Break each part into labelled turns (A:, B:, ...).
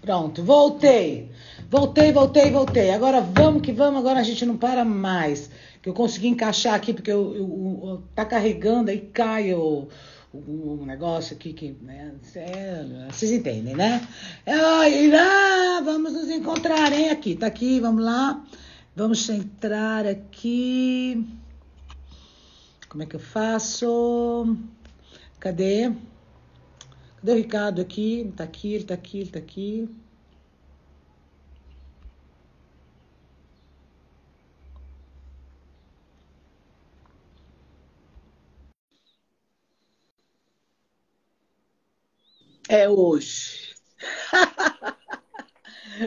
A: Pronto, voltei. Voltei. Agora vamos que vamos, agora a gente não para mais. Que eu consegui encaixar aqui, porque tá carregando, aí cai o negócio aqui, que, né, vocês entendem, né? Vamos nos encontrar, hein? Aqui, vamos lá. Vamos entrar aqui. Como é que eu faço? Cadê? Cadê o Ricardo aqui? Ele tá aqui. É hoje.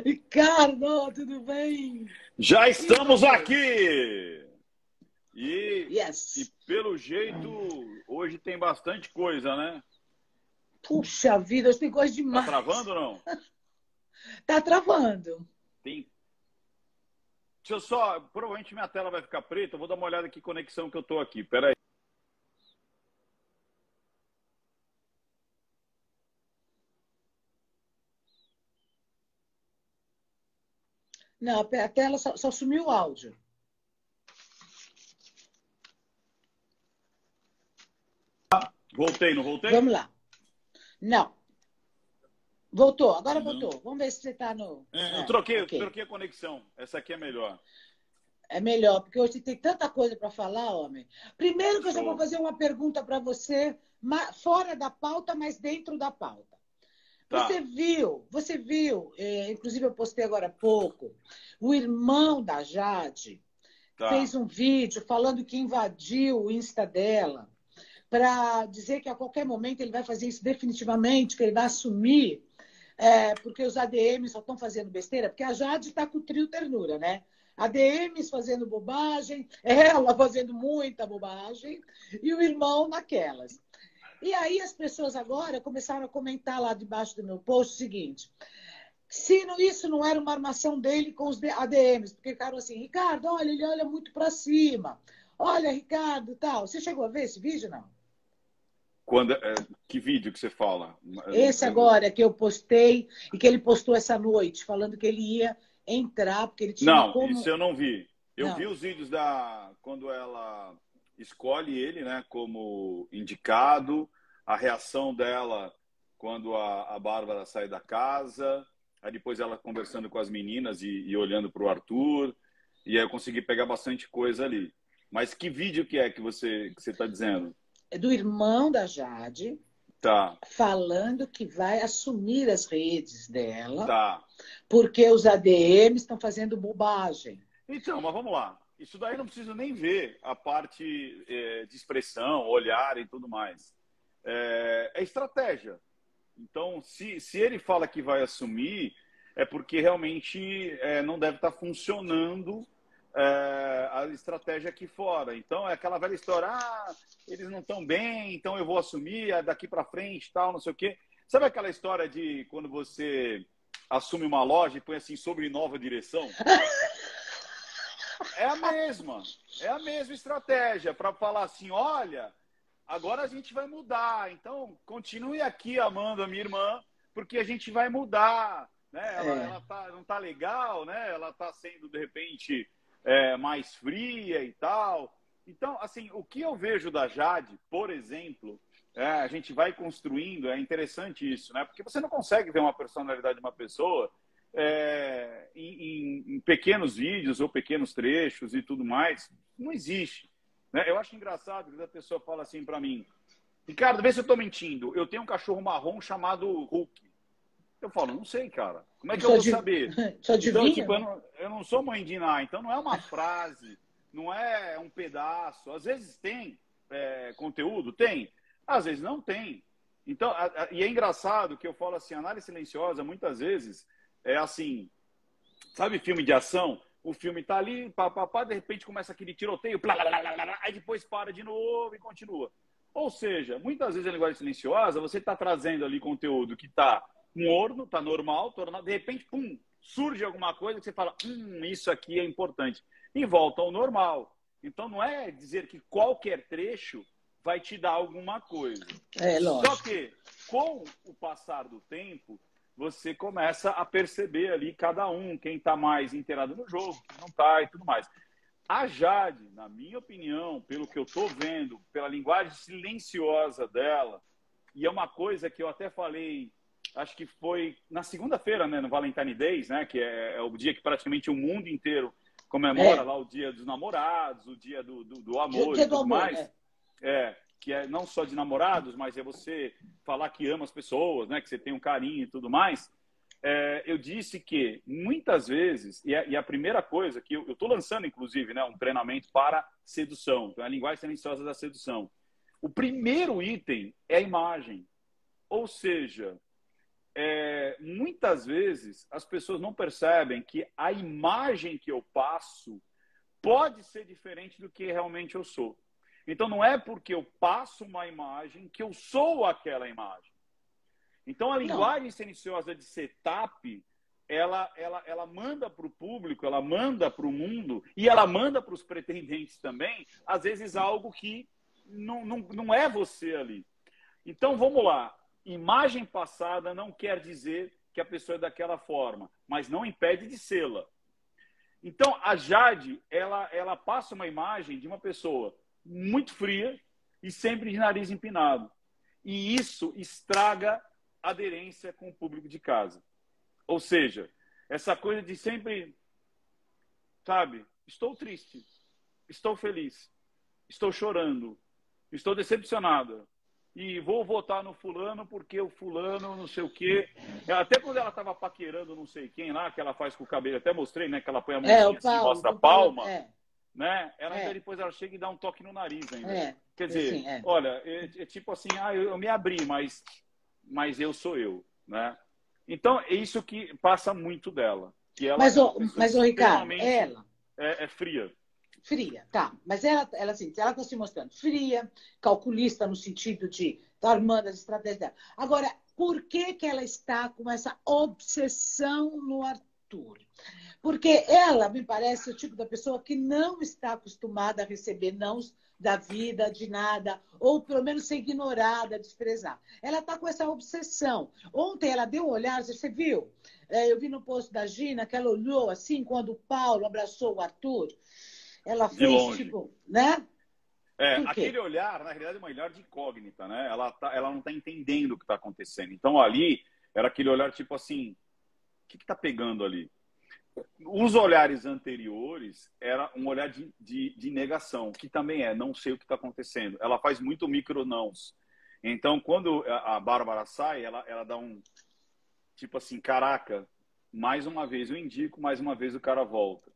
A: Ricardo, tudo bem?
B: Já
A: E
B: estamos
A: você?
B: aqui! E
A: Yes.
B: pelo jeito, hoje tem bastante coisa, né?
A: Puxa vida, hoje tem coisa
B: Tá
A: demais.
B: travando ou não?
A: Tá travando.
B: Tem. Deixa eu só. Provavelmente minha tela vai ficar preta. Eu vou dar uma olhada que conexão que eu tô aqui. Pera aí.
A: Não, a tela só sumiu o áudio.
B: Voltei, não voltei?
A: Vamos lá. Não, voltou, agora
B: Não.
A: voltou. Vamos ver se você tá no.
B: Eu
A: Ok.
B: troquei a conexão. Essa aqui é melhor.
A: É melhor, porque hoje tem tanta coisa para falar, homem. Primeiro que eu já vou
B: Show.
A: fazer uma pergunta para você, fora da pauta, mas dentro da pauta.
B: Tá,
A: Você viu, inclusive eu postei agora há pouco, o irmão da Jade
B: tá.
A: fez um vídeo falando que invadiu o Insta dela para dizer que a qualquer momento ele vai fazer isso definitivamente, que ele vai assumir, porque os ADMs só estão fazendo besteira, porque a Jade está com o trio ternura, né? ADMs fazendo bobagem, ela fazendo muita bobagem, e o irmão naquelas. E aí as pessoas agora começaram a comentar lá debaixo do meu post o seguinte: se não, isso não era uma armação dele com os ADMs, porque ficaram assim, Ricardo, olha, ele olha muito para cima. Olha, Ricardo, tal. Você chegou a ver esse vídeo, não?
B: Que vídeo que você fala?
A: Esse agora que eu postei e que ele postou essa noite, falando que ele ia entrar, porque ele tinha
B: Não, isso
A: como.
B: eu não vi. Eu vi
A: Não.
B: os vídeos da quando ela escolhe ele, né, como indicado, a reação dela quando a Bárbara sai da casa, aí depois ela conversando com as meninas e olhando para o Arthur, e aí eu consegui pegar bastante coisa ali. Mas que vídeo que é que você está dizendo?
A: É do irmão da Jade,
B: Tá,
A: falando que vai assumir as redes dela,
B: tá.
A: porque os ADMs estão fazendo bobagem.
B: Então, mas vamos lá. Isso daí não preciso nem ver a parte de expressão, olhar e tudo mais. É estratégia. Então, se ele fala que vai assumir, é porque realmente não deve estar funcionando a estratégia aqui fora. Então, é aquela velha história, eles não estão bem, então eu vou assumir, daqui para frente, tal, não sei o quê. Sabe aquela história de quando você assume uma loja e põe assim, sobre nova direção? É a mesma. É a mesma estratégia para falar assim, olha, agora a gente vai mudar. Então, continue aqui amando a minha irmã, porque a gente vai mudar. Né?
A: É,
B: Ela não tá legal, né? Ela tá sendo, de repente, mais fria e tal. Então, assim, o que eu vejo da Jade, por exemplo, a gente vai construindo, é interessante isso, né? Porque você não consegue ver uma personalidade de uma pessoa em pequenos vídeos ou pequenos trechos e tudo mais. Não existe. Né? Eu acho engraçado que a pessoa fala assim para mim, Ricardo, vê se eu estou mentindo. Eu tenho um cachorro marrom chamado Hulk. Eu falo, não sei, cara. Como é que eu
A: só,
B: vou saber?
A: só
B: Então,
A: adivinha?
B: tipo, eu não sou mãe de Ná, então não é uma frase, não é um pedaço. Às vezes tem conteúdo, tem. Às vezes não tem. Então, e é engraçado que eu falo assim, análise silenciosa, muitas vezes, é assim, sabe filme de ação? O filme tá ali, pá, de repente começa aquele tiroteio, blá, blá, blá, blá, blá, aí depois para de novo e continua. Ou seja, muitas vezes a linguagem silenciosa, você está trazendo ali conteúdo que está morno, está normal, de repente, pum, surge alguma coisa que você fala, isso aqui é importante. E volta ao normal. Então não é dizer que qualquer trecho vai te dar alguma coisa.
A: É,
B: Só
A: lógico.
B: que, com o passar do tempo, você começa a perceber ali cada um, quem está mais inteirado no jogo, quem não está e tudo mais. A Jade, na minha opinião, pelo que eu estou vendo, pela linguagem silenciosa dela, e é uma coisa que eu até falei, acho que foi na segunda-feira, né, no Valentine Days, né, que é o dia que praticamente o mundo inteiro comemora lá o dia dos namorados, o dia do amor
A: dia
B: e tudo
A: do amor,
B: mais. Que é não só de namorados, mas é você falar que ama as pessoas, né, que você tem um carinho e tudo mais. Eu disse que muitas vezes, e a primeira coisa que eu estou lançando, inclusive, né, um treinamento para sedução, então é a linguagem silenciosa da sedução. O primeiro item é a imagem. Ou seja, muitas vezes as pessoas não percebem que a imagem que eu passo pode ser diferente do que realmente eu sou. Então, não é porque eu passo uma imagem que eu sou aquela imagem. Então, a linguagem silenciosa de setup, ela manda para o público, ela manda para o mundo e ela manda para os pretendentes também, às vezes, algo que não é você ali. Então, vamos lá. Imagem passada não quer dizer que a pessoa é daquela forma, mas não impede de sê-la. Então, a Jade, ela passa uma imagem de uma pessoa muito fria e sempre de nariz empinado. E isso estraga a aderência com o público de casa. Ou seja, essa coisa de sempre, sabe, estou triste, estou feliz, estou chorando, estou decepcionada. E vou votar no fulano porque o fulano não sei o quê. Até quando ela estava paquerando não sei quem lá, que ela faz com o cabelo, até mostrei, né, que ela põe a mãozinha assim, mostra a palma. Né? Depois ela chega e dá um toque no nariz ainda. Quer dizer, olha, é tipo assim, eu me abri, mas eu sou eu, né? Então, é isso que passa muito dela. Que ela
A: mas Ricardo, ela
B: é fria.
A: Fria, tá. Mas ela assim, ela está se mostrando fria, calculista no sentido de estar armando as estratégias dela. Agora, por que ela está com essa obsessão no Arthur? Porque ela, me parece, o tipo da pessoa que não está acostumada a receber nãos da vida, de nada, ou pelo menos ser ignorada, desprezar. Ela está com essa obsessão. Ontem ela deu um olhar, você viu? Eu vi no post da Gina que ela olhou assim, quando o Paulo abraçou o Arthur. Ela fez, tipo, né?
B: Aquele olhar, na realidade, é um olhar de incógnita, né? Ela não está entendendo o que está acontecendo. Então, ali, era aquele olhar tipo assim, o que está pegando ali? Os olhares anteriores era um olhar de negação, que também não sei o que está acontecendo. Ela faz muito micro nãos. Então, quando a Bárbara sai, ela dá um, tipo assim, caraca, mais uma vez eu indico, mais uma vez o cara volta.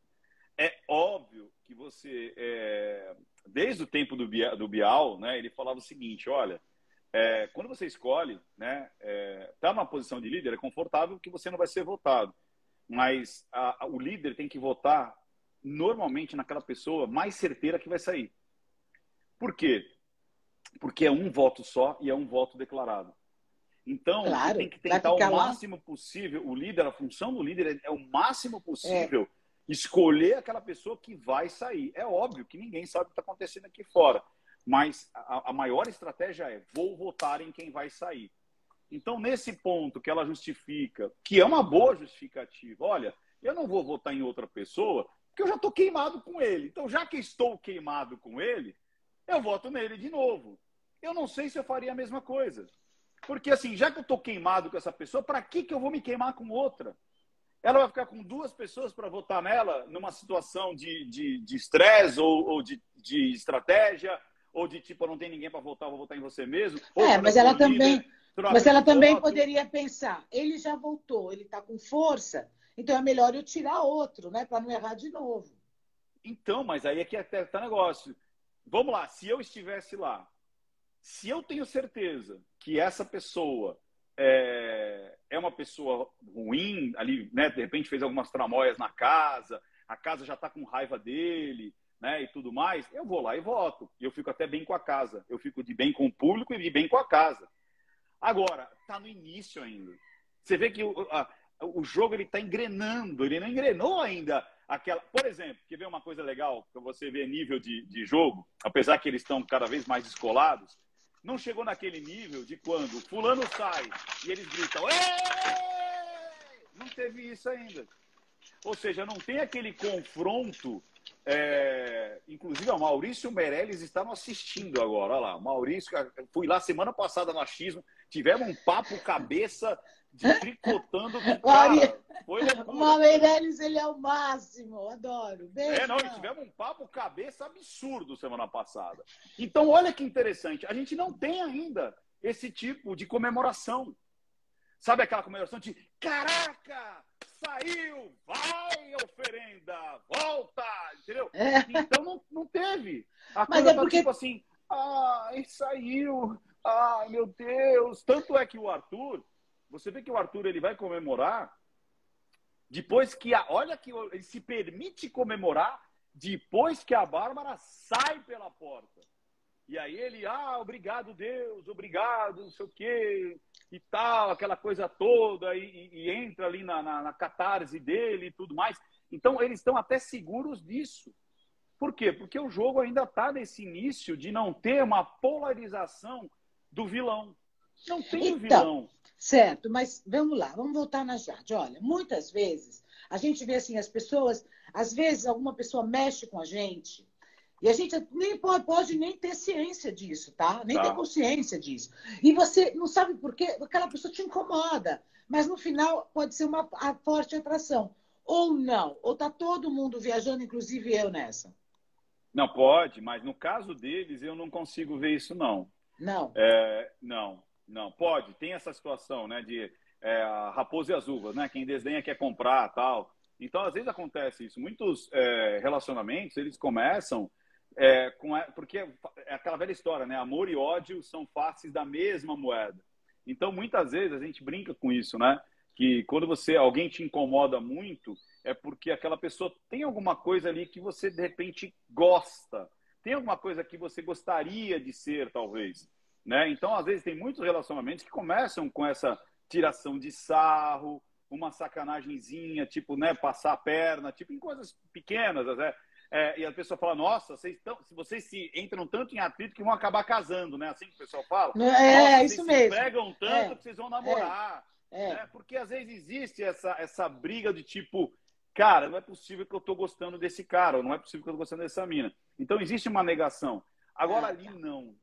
B: É óbvio que você, desde o tempo do Bial, né, ele falava o seguinte, olha, quando você escolhe, né, tá numa posição de líder, é confortável que você não vai ser votado. Mas o líder tem que votar normalmente naquela pessoa mais certeira que vai sair. Por quê? Porque é um voto só e é um voto declarado. Então, você tem que tentar o máximo possível, o líder, a função do líder é o máximo possível escolher aquela pessoa que vai sair. É óbvio que ninguém sabe o que está acontecendo aqui fora, mas a maior estratégia é vou votar em quem vai sair. Então, nesse ponto que ela justifica, que é uma boa justificativa, olha, eu não vou votar em outra pessoa, porque eu já estou queimado com ele. Então, já que estou queimado com ele, eu voto nele de novo. Eu não sei se eu faria a mesma coisa. Porque, assim, já que eu estou queimado com essa pessoa, para que eu vou me queimar com outra? Ela vai ficar com duas pessoas para votar nela numa situação de estresse ou de estratégia, ou de tipo, não tem ninguém para votar, vou votar em você mesmo.
A: Mas ela também... Mas ela também poderia pensar, ele já voltou, ele está com força, então é melhor eu tirar outro, né? Para não errar de novo.
B: Então, mas aí é que está o negócio. Vamos lá, se eu estivesse lá, se eu tenho certeza que essa pessoa é uma pessoa ruim, ali, né? De repente fez algumas tramóias na casa, a casa já está com raiva dele, né? E tudo mais, eu vou lá e voto. E eu fico até bem com a casa. Eu fico de bem com o público e de bem com a casa. Agora, está no início ainda. Você vê que o jogo está engrenando, ele não engrenou ainda. Por exemplo, quer ver uma coisa legal para você ver nível de jogo, apesar que eles estão cada vez mais descolados, não chegou naquele nível de quando fulano sai e eles gritam, teve isso ainda. Ou seja, não tem aquele confronto. Inclusive, o Maurício Meirelles está nos assistindo agora. Olha lá, Maurício, fui lá semana passada no Achismo, tivemos um papo cabeça de tricotando que, cara, foi loucura.
A: O Meirelles, ele é o máximo, eu adoro. Beijo,
B: não, tivemos um papo cabeça absurdo semana passada. Então, olha que interessante, a gente não tem ainda esse tipo de comemoração. Sabe aquela comemoração de caraca, saiu, vai, oferenda, volta, entendeu? Então não teve. A
A: Mas
B: coisa
A: porque...
B: tipo assim, saiu, ai meu Deus. Tanto é que o Arthur, você vê que o Arthur ele vai comemorar depois que olha que ele se permite comemorar depois que a Bárbara sai pela porta. E aí ele, obrigado Deus, obrigado, não sei o quê, e tal, aquela coisa toda, e entra ali na catarse dele e tudo mais. Então, eles estão até seguros disso. Por quê? Porque o jogo ainda está nesse início de não ter uma polarização do vilão. Não tem o vilão.
A: Certo, mas vamos lá, vamos voltar na Jade. Olha, muitas vezes, a gente vê assim, as pessoas, às vezes alguma pessoa mexe com a gente, e a gente nem pode nem ter ciência disso, tá? Nem ter consciência disso. E você não sabe por quê, aquela pessoa te incomoda. Mas no final pode ser uma forte atração. Ou não. Ou tá todo mundo viajando, inclusive eu nessa.
B: Não, pode, mas no caso deles eu não consigo ver isso, não.
A: Não?
B: Não. Pode. Tem essa situação, né? De a raposa e as uvas, né? Quem desdenha quer comprar, tal. Então, às vezes acontece isso. Muitos relacionamentos, eles começam... porque é aquela velha história, né? Amor e ódio são faces da mesma moeda. Então, muitas vezes a gente brinca com isso, né? Que quando alguém te incomoda muito, é porque aquela pessoa tem alguma coisa ali que você, de repente, gosta. Tem alguma coisa que você gostaria de ser, talvez. Né? Então, às vezes, tem muitos relacionamentos que começam com essa tiração de sarro, uma sacanagemzinha, tipo, né? Passar a perna, tipo, em coisas pequenas, né? E a pessoa fala, nossa, vocês se entram tanto em atrito que vão acabar casando, né? Assim que o pessoal fala. Nossa,
A: isso
B: vocês
A: mesmo.
B: se pegam tanto que vocês vão namorar. Né? Porque às vezes existe essa briga de tipo, cara, não é possível que eu estou gostando desse cara, ou não é possível que eu estou gostando dessa mina. Então existe uma negação. Agora ali não.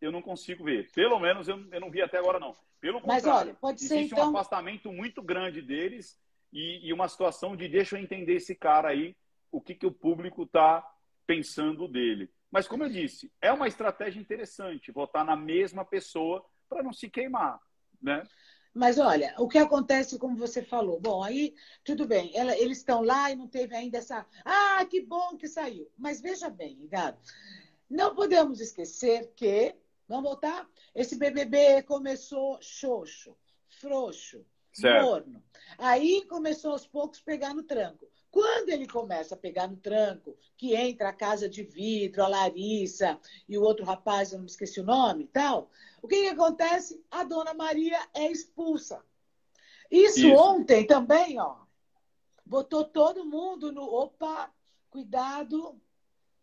B: Eu não consigo ver. Pelo menos eu não vi até agora, não. Pelo contrário,
A: mas, olha, pode ser,
B: existe um afastamento muito grande deles e uma situação de deixa eu entender esse cara aí, o que o público está pensando dele. Mas, como eu disse, é uma estratégia interessante votar na mesma pessoa para não se queimar, né?
A: Mas, olha, o que acontece, como você falou, bom, aí, tudo bem, eles estão lá e não teve ainda essa... que bom que saiu. Mas veja bem, Gado, não podemos esquecer que, vamos voltar? Esse BBB começou xoxo, frouxo, morno. Aí começou aos poucos pegar no tranco. Quando ele começa a pegar no tranco, que entra a Casa de Vidro, a Larissa e o outro rapaz, eu não me esqueci o nome e tal, o que acontece? A Dona Maria é expulsa. Isso ontem também, ó, botou todo mundo no... Opa, cuidado.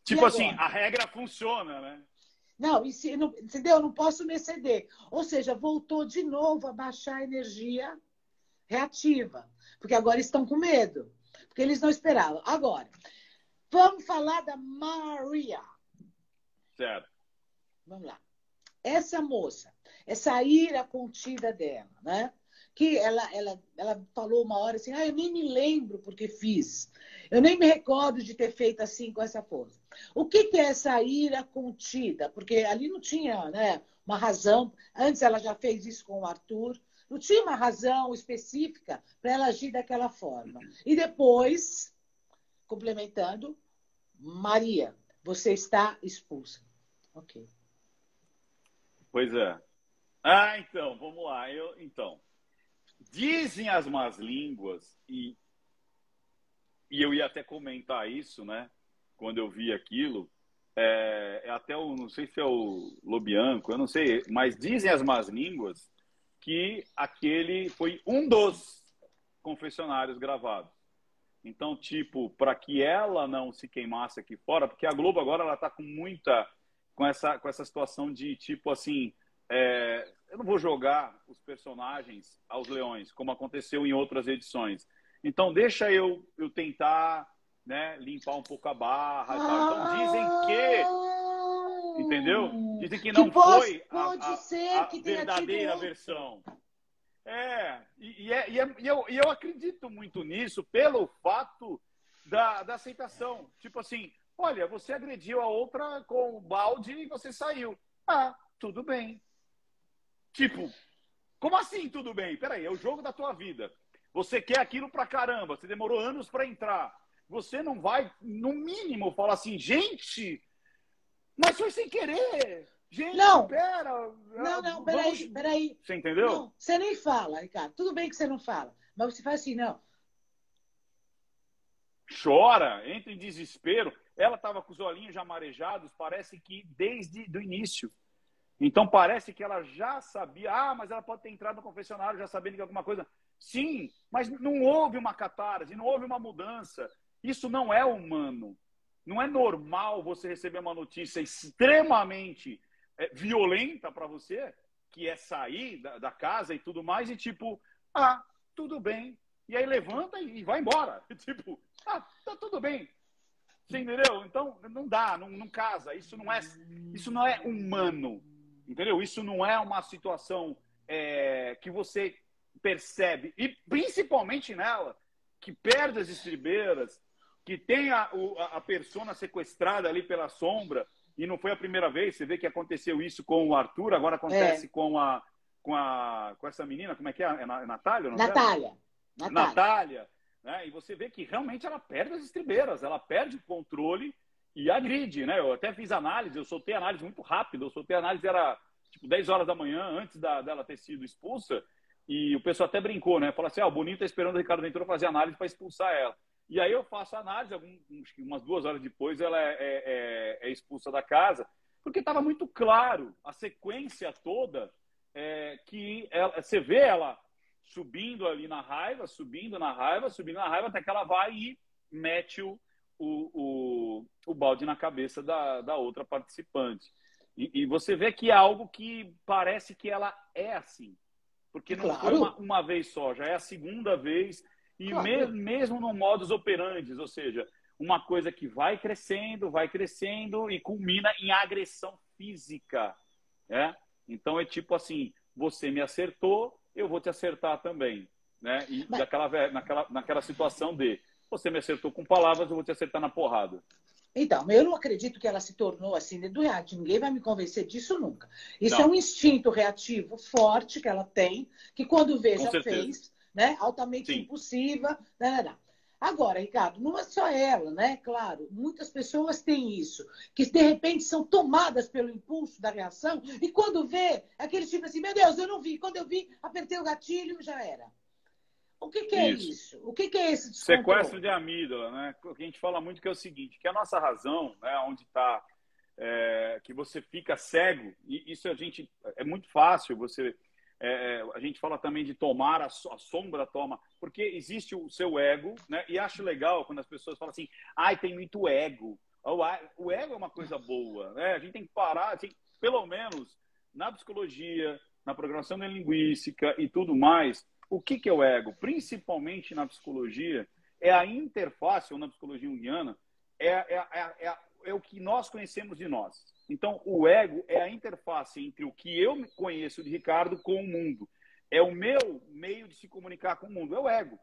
B: Tipo assim, a regra funciona, né?
A: Não, entendeu? Não posso me exceder. Ou seja, voltou de novo a baixar a energia reativa. Porque agora estão com medo. Porque eles não esperavam. Agora, vamos falar da Maria.
B: Certo.
A: Vamos lá. Essa moça, essa ira contida dela, né? Que ela falou uma hora assim, eu nem me lembro porque fiz. Eu nem me recordo de ter feito assim com essa força. O que é essa ira contida? Porque ali não tinha, né, uma razão. Antes ela já fez isso com o Arthur. Não tinha uma razão específica para ela agir daquela forma. E depois, complementando, Maria, você está expulsa. Ok.
B: Pois é. Então, vamos lá. Então, dizem as más línguas, e eu ia até comentar isso, né? Quando eu vi aquilo, até não sei se é o Lobianco, eu não sei, mas dizem as más línguas que aquele foi um dos confessionários gravados. Então, tipo, para que ela não se queimasse aqui fora, porque a Globo agora ela tá com essa situação de tipo assim, eu não vou jogar os personagens aos leões, como aconteceu em outras edições. Então, deixa eu tentar, né, limpar um pouco a barra e tal. Então, dizem que, entendeu? Dizem que não foi
A: pode ser
B: a
A: que tenha
B: verdadeira
A: tido...
B: versão. E eu acredito muito nisso pelo fato da aceitação. Tipo assim, olha, você agrediu a outra com o balde e você saiu. Ah, tudo bem. Tipo, como assim tudo bem? Peraí, é o jogo da tua vida. Você quer aquilo pra caramba, você demorou anos pra entrar. Você não vai, no mínimo, falar assim, gente, mas foi sem querer. Gente,
A: Não,
B: pera.
A: não,
B: Vamos...
A: peraí.
B: Você entendeu?
A: Não, você nem fala, Ricardo. Tudo bem que você não fala, mas você faz assim, não.
B: Chora, entra em desespero. Ela estava com os olhinhos já marejados, parece que desde o início. Então parece que ela já sabia, mas ela pode ter entrado no confessionário já sabendo que alguma coisa... Sim, mas não houve uma catarse, não houve uma mudança. Isso não é humano. Não é normal você receber uma notícia extremamente violenta para você, que é sair da casa e tudo mais, e tipo, tudo bem. E aí levanta e vai embora. Tipo, tá tudo bem. Você entendeu? Então, não dá, não casa. Isso não é humano. Entendeu? Isso não é uma situação que você percebe. E principalmente nela, que perde as estribeiras, que tem a persona sequestrada ali pela sombra, e não foi a primeira vez. Você vê que aconteceu isso com o Arthur, agora acontece com essa menina, como é que é? É Natália? Natália. Né? E você vê que realmente ela perde as estribeiras, ela perde o controle e agride, né? Eu até fiz análise, eu soltei análise muito rápido, eu soltei análise, era tipo 10 horas da manhã, antes dela ter sido expulsa, e o pessoal até brincou, né? Fala assim, o Boninho tá esperando o Ricardo Ventura fazer análise para expulsar ela. E aí eu faço a análise, umas 2 horas depois ela é expulsa da casa, porque estava muito claro, a sequência toda, que você vê ela subindo ali na raiva, subindo na raiva, até que ela vai e mete o balde na cabeça da outra participante. E você vê que é algo que parece que ela é assim. Porque não foi uma vez só, já é a segunda vez, e mesmo no modus operandi, ou seja, uma coisa que vai crescendo e culmina em agressão física. Né? Então é tipo assim, você me acertou, eu vou te acertar também. Né? E naquela situação de você me acertou com palavras, eu vou te acertar na porrada.
A: Então, eu não acredito que ela se tornou assim do reato. Ninguém vai me convencer disso nunca. Isso
B: Não.
A: É um instinto reativo forte que ela tem, que quando vê
B: Com
A: já
B: certeza.
A: fez, né? Altamente
B: Sim.
A: impulsiva. Né? Agora, Ricardo, não é só ela, né? Claro, muitas pessoas têm isso, que de repente são tomadas pelo impulso da reação e quando vê, aquele tipo assim, meu Deus, eu não vi. Quando eu vi, apertei o gatilho e já era. O que é isso? O que é esse descontrole?
B: Sequestro de amígdala, né? O que a gente fala muito que é o seguinte, que a nossa razão, né, onde está, que você fica cego, e isso é muito fácil, a gente fala também de tomar, a sombra toma, porque existe o seu ego, né? E acho legal quando as pessoas falam assim, tem muito ego. O ego é uma coisa boa, né? A gente tem que parar, assim, pelo menos na psicologia, na programação linguística e tudo mais. O que é o ego? Principalmente na psicologia, é a interface, ou na psicologia junguiana, é o que nós conhecemos de nós. Então, o ego é a interface entre o que eu conheço de Ricardo com o mundo. É o meu meio de se comunicar com o mundo, é o ego.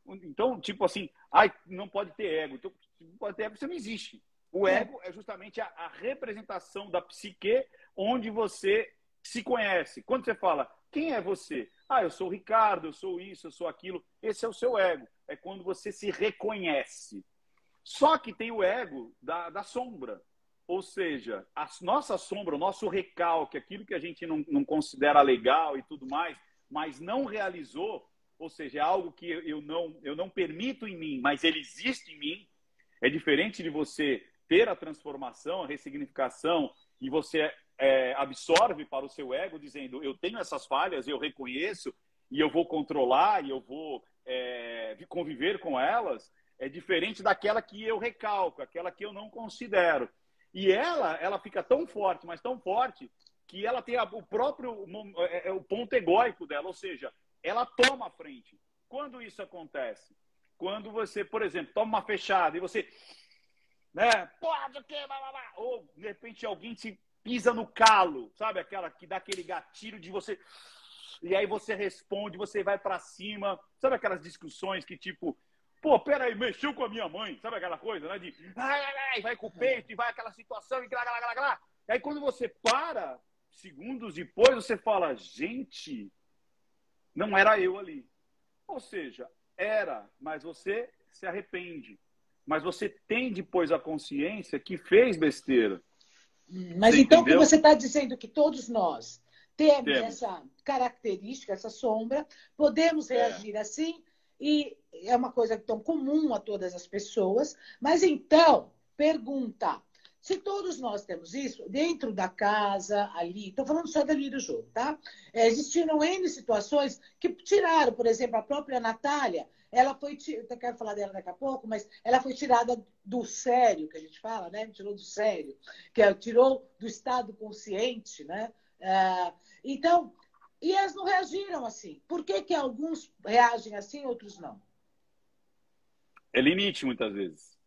B: Então, tipo assim, não pode ter ego. Então, não pode ter ego, você não existe. O ego é justamente a representação da psique onde você se conhece. Quando você fala, quem é você? Eu sou o Ricardo, eu sou isso, eu sou aquilo. Esse é o seu ego. É quando você se reconhece. Só que tem o ego da sombra. Ou seja, a nossa sombra, o nosso recalque, aquilo que a gente não considera legal e tudo mais, mas não realizou, ou seja, é algo que eu não permito em mim, mas ele existe em mim. É diferente de você ter a transformação, a ressignificação, e você absorve para o seu ego, dizendo, eu tenho essas falhas, eu reconheço, e eu vou controlar, e eu vou conviver com elas, é diferente daquela que eu recalco, aquela que eu não considero. E ela fica tão forte, mas tão forte, que ela tem o próprio o ponto egóico dela, ou seja, ela toma a frente. Quando isso acontece? Quando você, por exemplo, toma uma fechada e você, né, pode que, ou de repente alguém te pisa no calo, sabe? Aquela que dá aquele gatilho de você, e aí você responde, você vai pra cima, sabe aquelas discussões que tipo, pô, peraí, mexeu com a minha mãe, sabe aquela coisa, né? De vai com o peito e vai aquela situação e e aí quando você para, segundos depois, você fala, gente, não era eu ali. Ou seja, era, mas você se arrepende. Mas você tem depois a consciência que fez besteira.
A: Mas
B: você
A: então
B: entendeu?
A: que você está dizendo que todos nós temos
B: Temos.
A: essa característica, essa sombra, podemos reagir assim, e é uma coisa tão comum a todas as pessoas. Mas então, pergunta, se todos nós temos isso, dentro da casa, ali, estou falando só dali do jogo, tá? Existiram N situações que tiraram, por exemplo, a própria Natália, ela foi, eu quero falar dela daqui a pouco, mas ela foi tirada do sério, que a gente fala, né? Tirou do sério, tirou do estado consciente, né? Então, e elas não reagiram assim. Por que que alguns reagem assim, outros não?
B: É limite, muitas vezes.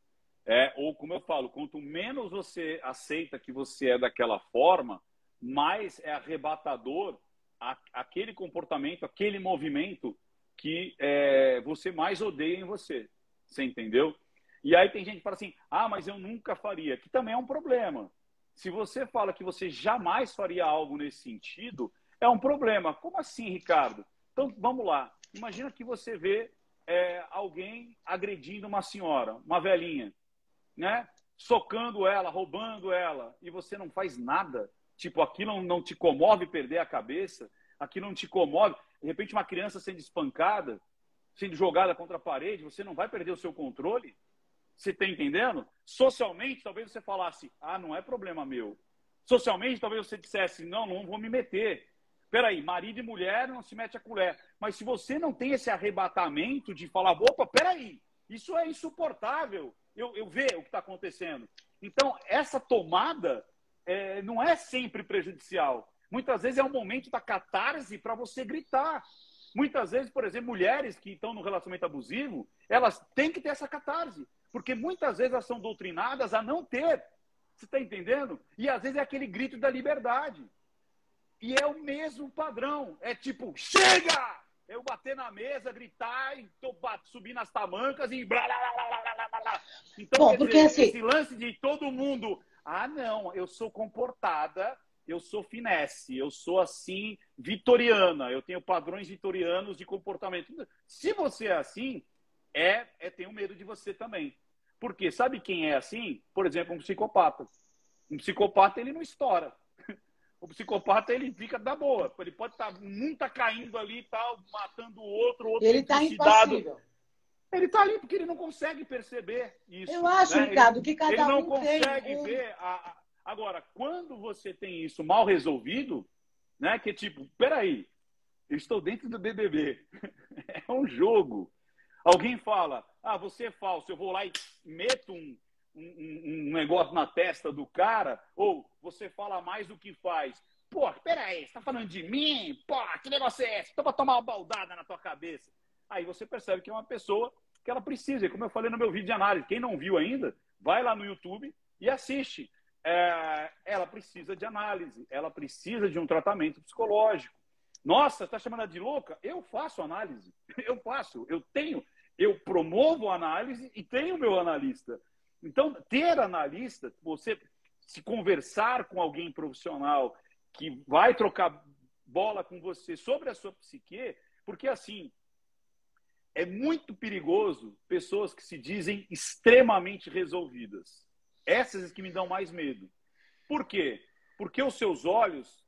B: Ou, como eu falo, quanto menos você aceita que você é daquela forma, mais é arrebatador aquele comportamento, aquele movimento que você mais odeia em você. Você entendeu? E aí tem gente que fala assim, mas eu nunca faria, que também é um problema. Se você fala que você jamais faria algo nesse sentido, é um problema. Como assim, Ricardo? Então, vamos lá. Imagina que você vê alguém agredindo uma senhora, uma velhinha, né? Socando ela, roubando ela, e você não faz nada. Tipo, aquilo não te comove perder a cabeça, aquilo não te comove. De repente, uma criança sendo espancada, sendo jogada contra a parede, você não vai perder o seu controle? Você está entendendo? Socialmente, talvez você falasse, não é problema meu. Socialmente, talvez você dissesse, não vou me meter. Peraí, marido e mulher não se mete a colher. Mas se você não tem esse arrebatamento de falar, opa, peraí, isso é insuportável. Eu vejo o que está acontecendo. Então, essa tomada não é sempre prejudicial. Muitas vezes é um momento da catarse para você gritar. Muitas vezes, por exemplo, mulheres que estão no relacionamento abusivo, elas têm que ter essa catarse. Porque muitas vezes elas são doutrinadas a não ter. Você está entendendo? E às vezes é aquele grito da liberdade. E é o mesmo padrão. É tipo, chega! Eu bater na mesa, gritar, e subir nas tamancas e blá, blá, blá, blá, blá, blá. Então,
A: Bom, porque assim,
B: esse lance de todo mundo, não, eu sou comportada, eu sou finesse, eu sou assim, vitoriana, eu tenho padrões vitorianos de comportamento. Se você é assim, tenho medo de você também. Porque sabe quem é assim? Por exemplo, um psicopata. Um psicopata, ele não estoura. O psicopata, ele fica da boa. Ele pode estar, um tá caindo ali e tal, matando o outro
A: ele está
B: trucidado.
A: impassível.
B: Ele está ali porque ele não consegue perceber isso.
A: Eu acho,
B: né?
A: Ricardo, que cada
B: ele não
A: um
B: consegue
A: tem
B: ver. Agora, quando você tem isso mal resolvido, né? Que tipo, peraí, eu estou dentro do BBB. É um jogo. Alguém fala, você é falso, eu vou lá e meto um negócio na testa do cara, ou você fala mais do que faz. Pô, peraí, você tá falando de mim? Pô, que negócio é esse? Tô pra tomar uma baldada na tua cabeça. Aí você percebe que é uma pessoa que ela precisa, como eu falei no meu vídeo de análise, quem não viu ainda, vai lá no YouTube e assiste. Ela precisa de análise, ela precisa de um tratamento psicológico. Nossa, tá chamando ela de louca? Eu faço análise, eu promovo a análise e tenho meu analista. Então, ter analista, você se conversar com alguém profissional que vai trocar bola com você sobre a sua psique, porque assim, é muito perigoso pessoas que se dizem extremamente resolvidas. Essas que me dão mais medo. Por quê? Porque os seus olhos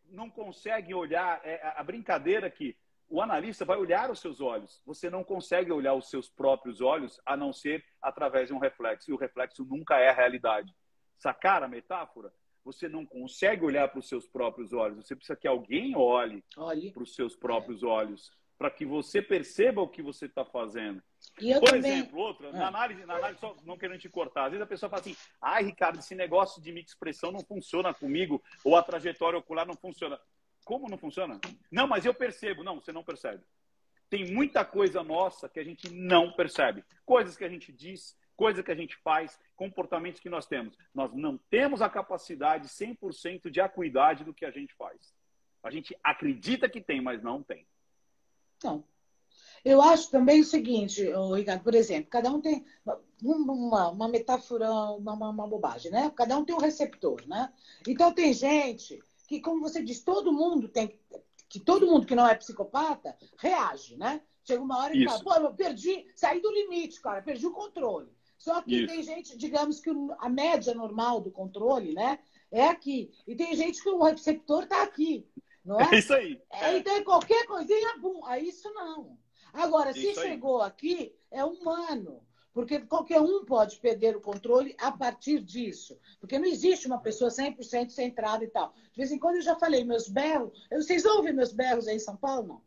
B: não conseguem olhar, a brincadeira que o analista vai olhar os seus olhos. Você não consegue olhar os seus próprios olhos a não ser através de um reflexo. E o reflexo nunca é a realidade. Sacaram a metáfora? Você não consegue olhar para os seus próprios olhos. Você precisa que alguém olhe para os seus próprios olhos para que você perceba o que você está fazendo. Por exemplo, outra, na análise, só não querendo te cortar, às vezes a pessoa fala assim, ai, Ricardo, esse negócio de microexpressão não funciona comigo, ou a trajetória ocular não funciona. Como não funciona? Não, mas eu percebo. Não, você não percebe. Tem muita coisa nossa que a gente não percebe. Coisas que a gente diz, coisas que a gente faz, comportamentos que nós temos. Nós não temos a capacidade 100% de acuidade do que a gente faz. A gente acredita que tem, mas não tem.
A: Não. Eu acho também o seguinte, Ricardo, por exemplo, cada um tem uma metáfora, uma bobagem, né? Cada um tem um receptor, né? Então tem gente que, como você diz, todo mundo que não é psicopata reage, né? Chega uma hora que fala, pô, eu perdi, saí do limite, cara, perdi o controle. Só que tem gente, digamos que a média normal do controle, né? É aqui. E tem gente que o receptor está aqui, não é?
B: É isso aí.
A: Então, qualquer coisinha, bum. Aí isso não. Agora, se chegou aqui, é humano. Porque qualquer um pode perder o controle a partir disso. Porque não existe uma pessoa 100% centrada e tal. De vez em quando eu já falei, meus berros... Vocês ouvem meus berros aí em São Paulo? Não.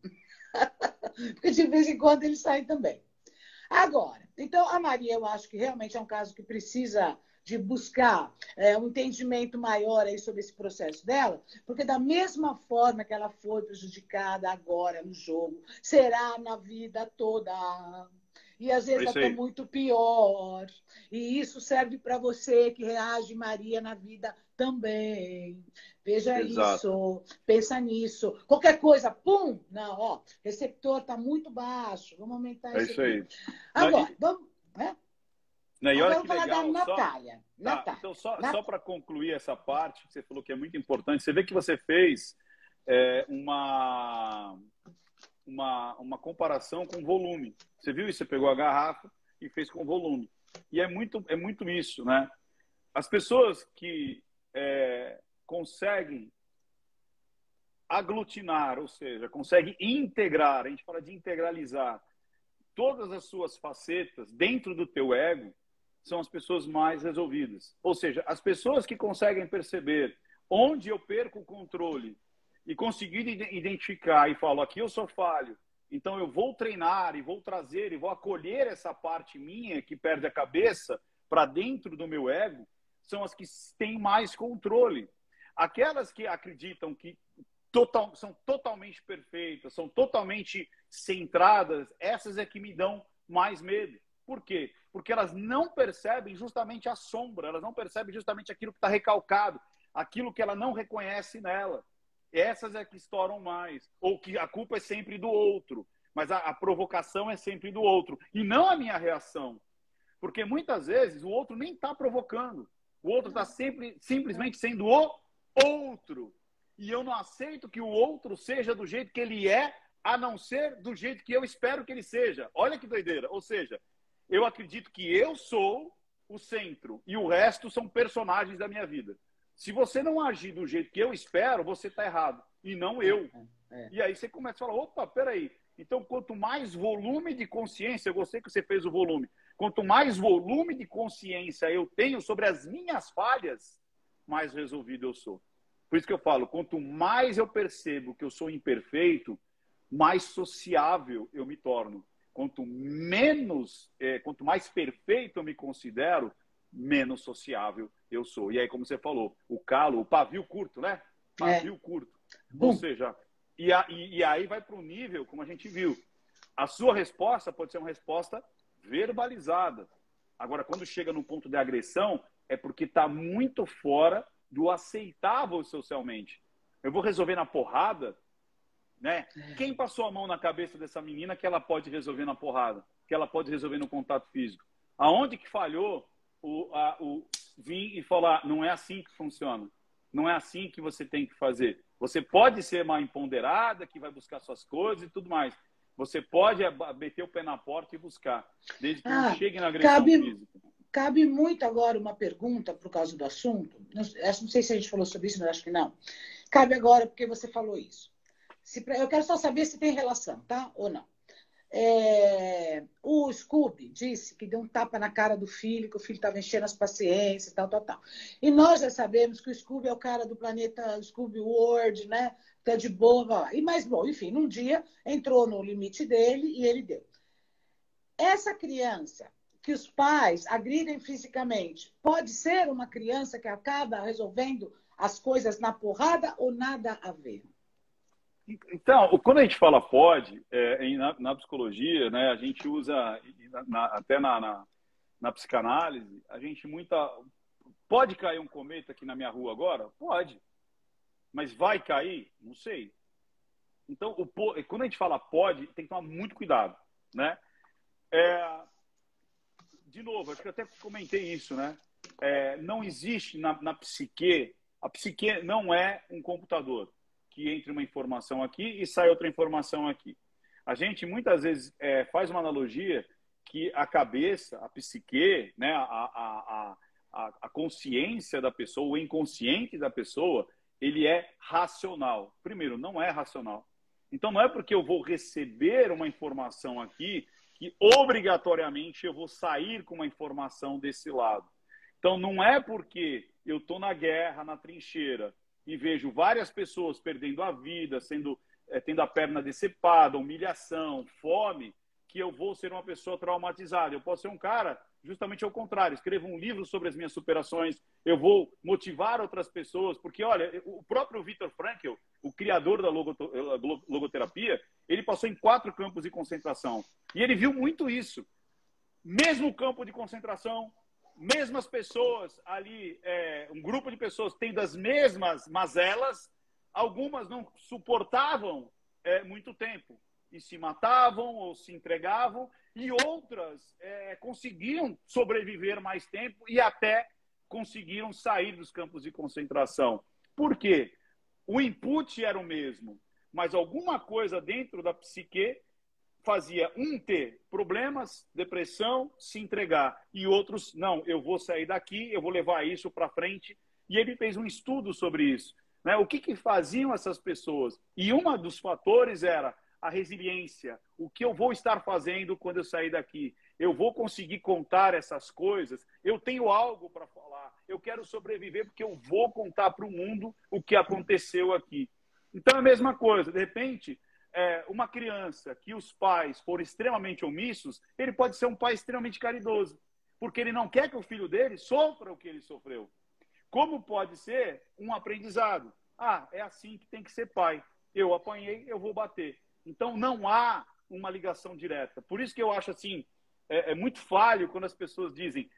A: Porque de vez em quando eles saem também. Agora, então, a Maria, eu acho que realmente é um caso que precisa de buscar um entendimento maior aí sobre esse processo dela, porque da mesma forma que ela foi prejudicada agora no jogo, será na vida toda. E às vezes até muito pior. E isso serve para você que reage, Maria, na vida também. Veja isso, pensa nisso. Qualquer coisa, pum! Não, ó, receptor está muito baixo. Vamos aumentar isso aqui. Agora, vamos...
B: E olha que
A: falar
B: legal,
A: da Natália.
B: Então, só para concluir essa parte que você falou que é muito importante, você vê que você fez uma comparação com volume. Você viu isso? Você pegou a garrafa e fez com volume. E é muito isso, né? As pessoas que conseguem aglutinar, ou seja, conseguem integrar, a gente fala de integralizar todas as suas facetas dentro do teu ego, são as pessoas mais resolvidas. Ou seja, as pessoas que conseguem perceber onde eu perco o controle e conseguir identificar e falar, aqui eu sou falho, então eu vou treinar e vou trazer e vou acolher essa parte minha que perde a cabeça para dentro do meu ego, são as que têm mais controle. Aquelas que acreditam que são totalmente perfeitas, são totalmente centradas, essas é que me dão mais medo. Por quê? Porque elas não percebem justamente a sombra, elas não percebem justamente aquilo que está recalcado, aquilo que ela não reconhece nela. Essas é que estouram mais. Ou que a culpa é sempre do outro, mas a provocação é sempre do outro. E não a minha reação. Porque muitas vezes o outro nem está provocando. O outro está simplesmente sendo o outro. E eu não aceito que o outro seja do jeito que ele é, a não ser do jeito que eu espero que ele seja. Olha que doideira. Ou seja, eu acredito que eu sou o centro e o resto são personagens da minha vida. Se você não agir do jeito que eu espero, você está errado. E não eu. E aí você começa a falar, opa, peraí. Então, quanto mais volume de consciência, eu gostei que você fez o volume. Quanto mais volume de consciência eu tenho sobre as minhas falhas, mais resolvido eu sou. Por isso que eu falo, quanto mais eu percebo que eu sou imperfeito, mais sociável eu me torno. Quanto mais perfeito eu me considero, menos sociável eu sou. E aí, como você falou, o pavio curto, né? Pavio curto. Ou seja, e aí vai para o nível, como a gente viu. A sua resposta pode ser uma resposta verbalizada. Agora, quando chega no ponto de agressão, é porque está muito fora do aceitável socialmente. Eu vou resolver na porrada, né? Quem passou a mão na cabeça dessa menina que ela pode resolver na porrada? Que ela pode resolver no contato físico? Aonde que falhou vir e falar, não é assim que funciona. Não é assim que você tem que fazer. Você pode ser mal empoderada, que vai buscar suas coisas e tudo mais. Você pode meter o pé na porta e buscar, desde que não chegue na agressão física.
A: Cabe muito agora uma pergunta por causa do assunto. Não sei se a gente falou sobre isso, mas acho que não. Cabe agora porque você falou isso. Eu quero só saber se tem relação, tá? Ou não. O Scooby disse que deu um tapa na cara do filho, que o filho estava enchendo as paciências, tal, tal, tal. E nós já sabemos que o Scooby é o cara do planeta Scooby World, né? Tá de boa. Mas, bom, enfim, num dia entrou no limite dele e ele deu. Essa criança que os pais agridem fisicamente, pode ser uma criança que acaba resolvendo as coisas na porrada ou nada a ver?
B: Então, quando a gente fala pode, na psicologia, né, a gente usa, até na psicanálise, a gente muita... Pode cair um cometa aqui na minha rua agora? Pode. Mas vai cair? Não sei. Então, quando a gente fala pode, tem que tomar muito cuidado, né? De novo, acho que eu até comentei isso, né? Não existe na psique... A psique não é um computador que entre uma informação aqui e sai outra informação aqui. A gente muitas vezes faz uma analogia que a cabeça, a psique, né, a consciência da pessoa, o inconsciente da pessoa, ele é racional. Primeiro, não é racional. Então, não é porque eu vou receber uma informação aqui que obrigatoriamente eu vou sair com uma informação desse lado. Então, não é porque eu estou na guerra, na trincheira, e vejo várias pessoas perdendo a vida, tendo a perna decepada, humilhação, fome, que eu vou ser uma pessoa traumatizada. Eu posso ser um cara justamente ao contrário. Escrevo um livro sobre as minhas superações, eu vou motivar outras pessoas, porque, olha, o próprio Viktor Frankl, o criador da logoterapia, ele passou em 4 campos de concentração. E ele viu muito isso. Mesmo campo de concentração, mesmas pessoas ali, um grupo de pessoas tendo as mesmas mazelas, algumas não suportavam muito tempo e se matavam ou se entregavam, e outras conseguiam sobreviver mais tempo e até conseguiram sair dos campos de concentração. Por quê? O input era o mesmo, mas alguma coisa dentro da psique fazia ter problemas, depressão, se entregar, e outros, não, eu vou sair daqui, eu vou levar isso para frente. E ele fez um estudo sobre isso, né? O que faziam essas pessoas? E um dos fatores era a resiliência. O que eu vou estar fazendo quando eu sair daqui? Eu vou conseguir contar essas coisas? Eu tenho algo para falar. Eu quero sobreviver porque eu vou contar para o mundo o que aconteceu aqui. Então, é a mesma coisa. De repente, uma criança que os pais foram extremamente omissos, ele pode ser um pai extremamente caridoso, porque ele não quer que o filho dele sofra o que ele sofreu. Como pode ser um aprendizado? É assim que tem que ser pai. Eu apanhei, eu vou bater. Então, não há uma ligação direta. Por isso que eu acho assim, muito falho quando as pessoas dizem,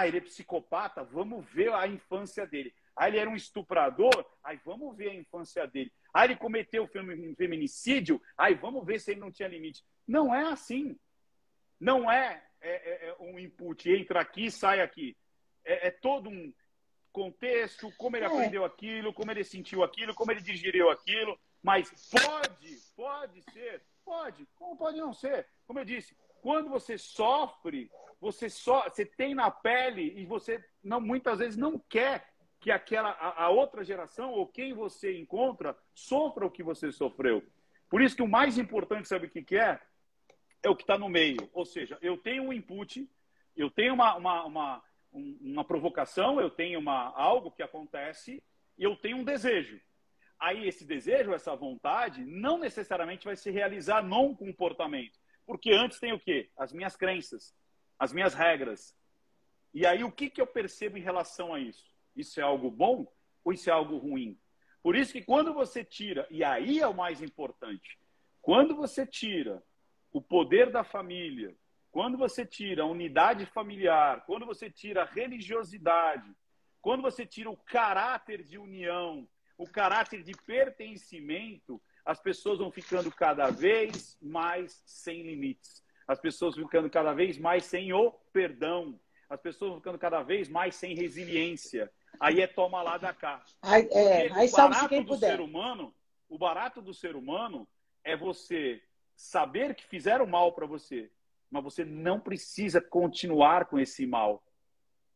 B: ele é psicopata, vamos ver a infância dele. Ele era um estuprador, vamos ver a infância dele. Ele cometeu feminicídio, vamos ver se ele não tinha limite. Não é assim. Não é um input, entra aqui, sai aqui. É todo um contexto, como ele aprendeu aquilo, como ele sentiu aquilo, como ele digeriu aquilo. Mas pode ser, pode. Como pode não ser? Como eu disse, quando você sofre, você tem na pele e você muitas vezes não quer que a outra geração ou quem você encontra sofra o que você sofreu. Por isso que o mais importante, sabe o que é? É o que está no meio. Ou seja, eu tenho um input, eu tenho uma provocação, eu tenho algo que acontece e eu tenho um desejo. Aí esse desejo, essa vontade, não necessariamente vai se realizar num comportamento. Porque antes tem o quê? As minhas crenças, as minhas regras. E aí o que eu percebo em relação a isso? Isso é algo bom ou isso é algo ruim? Por isso que quando você tira, e aí é o mais importante, quando você tira o poder da família, quando você tira a unidade familiar, quando você tira a religiosidade, quando você tira o caráter de união, o caráter de pertencimento, as pessoas vão ficando cada vez mais sem limites. As pessoas vão ficando cada vez mais sem o perdão. As pessoas vão ficando cada vez mais sem resiliência. Aí toma lá da cá.
A: Aí salve-se quem puder.
B: O barato do ser humano é você saber que fizeram mal para você, mas você não precisa continuar com esse mal.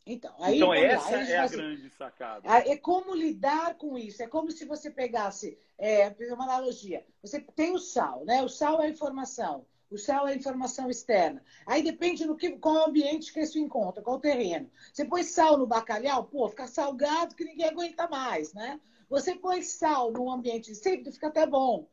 A: Então
B: essa é a grande sacada.
A: É como lidar com isso. É como se você pegasse, uma analogia. Você tem o sal, né? O sal é a informação. O sal é a informação externa. Aí depende qual é o ambiente que isso encontra, qual é o terreno. Você põe sal no bacalhau, pô, fica salgado que ninguém aguenta mais, né? Você põe sal num ambiente seco, fica até bom.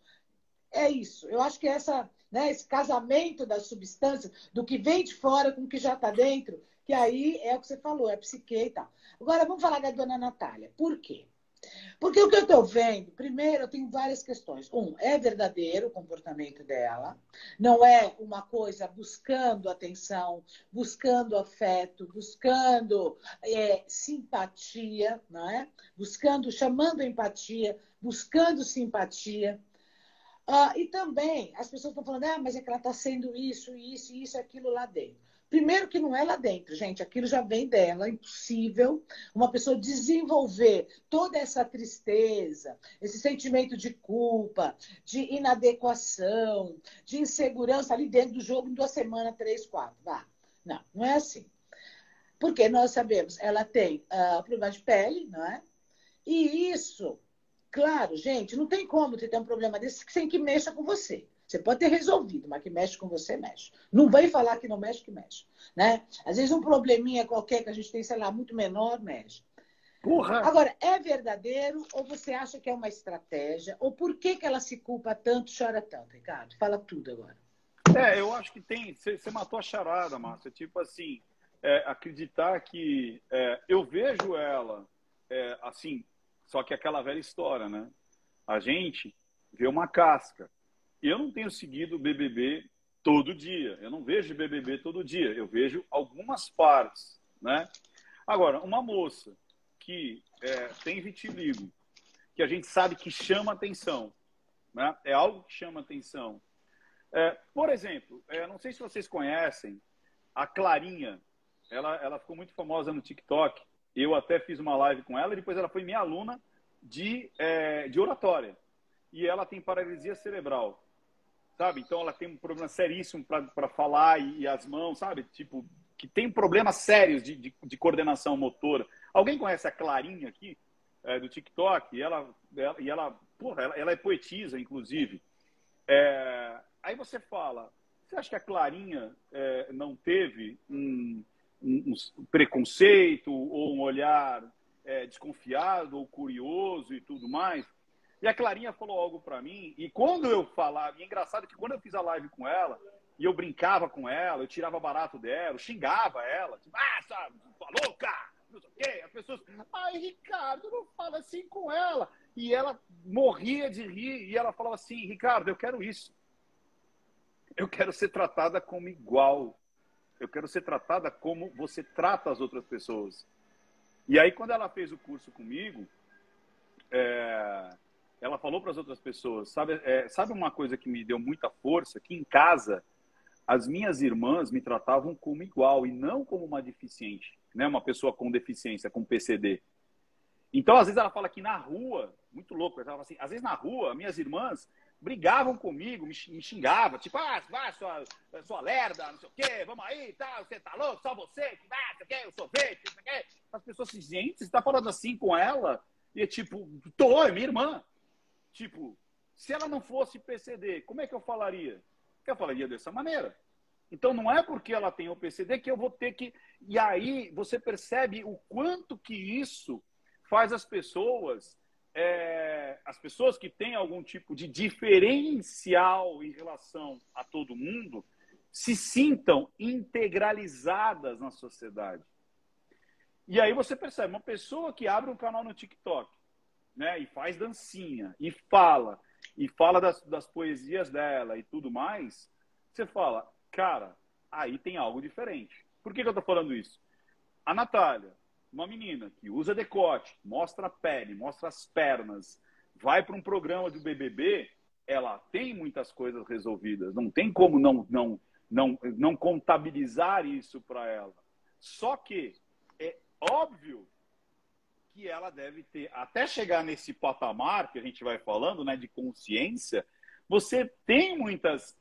A: É isso. Eu acho que esse casamento das substâncias, do que vem de fora com o que já está dentro, que aí é o que você falou, é psique e tal. Agora, vamos falar da dona Natália. Por quê? Porque o que eu estou vendo, primeiro, eu tenho várias questões. É verdadeiro o comportamento dela, não é uma coisa buscando atenção, buscando afeto, buscando simpatia, não é? Chamando empatia, buscando simpatia. E também as pessoas estão falando, mas é que ela está sendo isso, isso, isso, aquilo lá dentro. Primeiro que não é lá dentro, gente, aquilo já vem dela, é impossível uma pessoa desenvolver toda essa tristeza, esse sentimento de culpa, de inadequação, de insegurança ali dentro do jogo em 2 semanas, 3, 4. Não, não é assim. Porque nós sabemos, ela tem problema de pele, não é? E isso, claro, gente, não tem como você ter um problema desse sem que mexa com você. Você pode ter resolvido, mas que mexe com você, mexe. Não vem falar que não mexe, que mexe. Né? Às vezes um probleminha qualquer que a gente tem, sei lá, muito menor, mexe.
B: Porra!
A: Agora, é verdadeiro ou você acha que é uma estratégia? Ou por que ela se culpa tanto, chora tanto, Ricardo? Fala tudo agora.
B: Eu acho que tem. Você matou a charada, Márcia. Tipo assim, acreditar que eu vejo ela assim, só que aquela velha história, né? A gente vê uma casca. E eu não tenho seguido o BBB todo dia. Eu não vejo BBB todo dia. Eu vejo algumas partes, né? Agora, uma moça que tem vitiligo, que a gente sabe que chama atenção, né? É algo que chama atenção. Por exemplo, não sei se vocês conhecem a Clarinha. Ela ficou muito famosa no TikTok. Eu até fiz uma live com ela e depois ela foi minha aluna de oratória. E ela tem paralisia cerebral, sabe? Então ela tem um problema seríssimo para falar e as mãos, sabe? Tipo, que tem problemas sérios de coordenação motora. Alguém conhece a Clarinha aqui, do TikTok? Ela é poetisa, inclusive. Aí você fala, você acha que a Clarinha não teve um preconceito ou um olhar desconfiado ou curioso e tudo mais? E a Clarinha falou algo para mim, e quando eu falava, e é engraçado que quando eu fiz a live com ela, e eu brincava com ela, eu tirava barato dela, eu xingava ela, tipo, sua louca, não sei o quê, as pessoas, ai, Ricardo, não fala assim com ela. E ela morria de rir, e ela falava assim, Ricardo, eu quero isso. Eu quero ser tratada como igual. Eu quero ser tratada como você trata as outras pessoas. E aí, quando ela fez o curso comigo, ela falou para as outras pessoas, sabe uma coisa que me deu muita força? Que em casa, as minhas irmãs me tratavam como igual e não como uma deficiente, né? Uma pessoa com deficiência, com PCD. Então, às vezes ela fala que na rua, muito louco, ela fala assim, às vezes na rua, minhas irmãs brigavam comigo, me xingavam, tipo, vai, sua lerda, não sei o quê, vamos aí, tá, você tá louco, só você, que vai, não sei o quê, eu sou verde, não sei o quê. As pessoas assim, gente, você tá falando assim com ela? E é tipo, é minha irmã. Tipo, se ela não fosse PCD, como é que eu falaria? Eu falaria dessa maneira. Então, não é porque ela tem o PCD que eu vou ter que... E aí, você percebe o quanto que isso faz as pessoas que têm algum tipo de diferencial em relação a todo mundo, se sintam integralizadas na sociedade. E aí você percebe, uma pessoa que abre um canal no TikTok, né, e faz dancinha, e fala das poesias dela e tudo mais, você fala, cara, aí tem algo diferente. Por que eu tô falando isso? A Natália, uma menina que usa decote, mostra a pele, mostra as pernas, vai para um programa do BBB, ela tem muitas coisas resolvidas, não tem como não contabilizar isso para ela. Só que é óbvio que ela deve ter, até chegar nesse patamar que a gente vai falando, né, de consciência, você tem muitas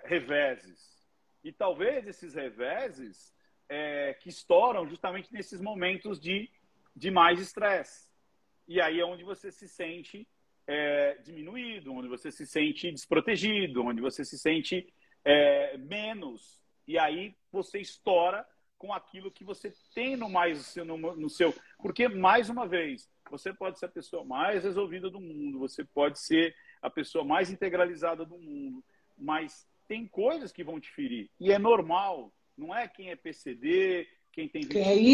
B: reveses. E talvez esses reveses que estouram justamente nesses momentos de mais estresse. E aí é onde você se sente diminuído, onde você se sente desprotegido, onde você se sente menos. E aí você estoura com aquilo que você tem no seu... Porque, mais uma vez, você pode ser a pessoa mais resolvida do mundo, você pode ser a pessoa mais integralizada do mundo, mas tem coisas que vão te ferir. E é normal. Não é quem é PCD, quem tem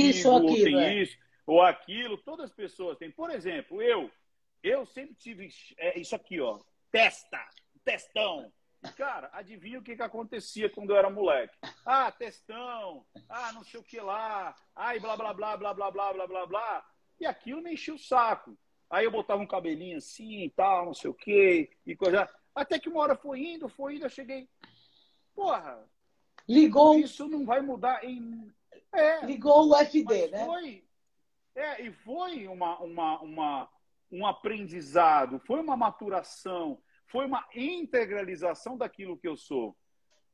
A: isso ou
B: vitiligo, ou
A: aquilo,
B: tem isso ou aquilo. Todas as pessoas têm. Por exemplo, eu sempre tive isso aqui, ó, testão. E, cara, adivinha o que acontecia quando eu era moleque? Ah, testão, não sei o que lá, e blá, blá, blá, blá, blá, blá, blá, blá, blá. E aquilo me enchia o saco. Aí eu botava um cabelinho assim e tal, não sei o que, e coisa. Até que uma hora foi indo, eu cheguei. Porra,
A: ligou,
B: isso não vai mudar em.
A: Ligou o FD, né?
B: E foi um aprendizado, foi uma maturação, foi uma integralização daquilo que eu sou.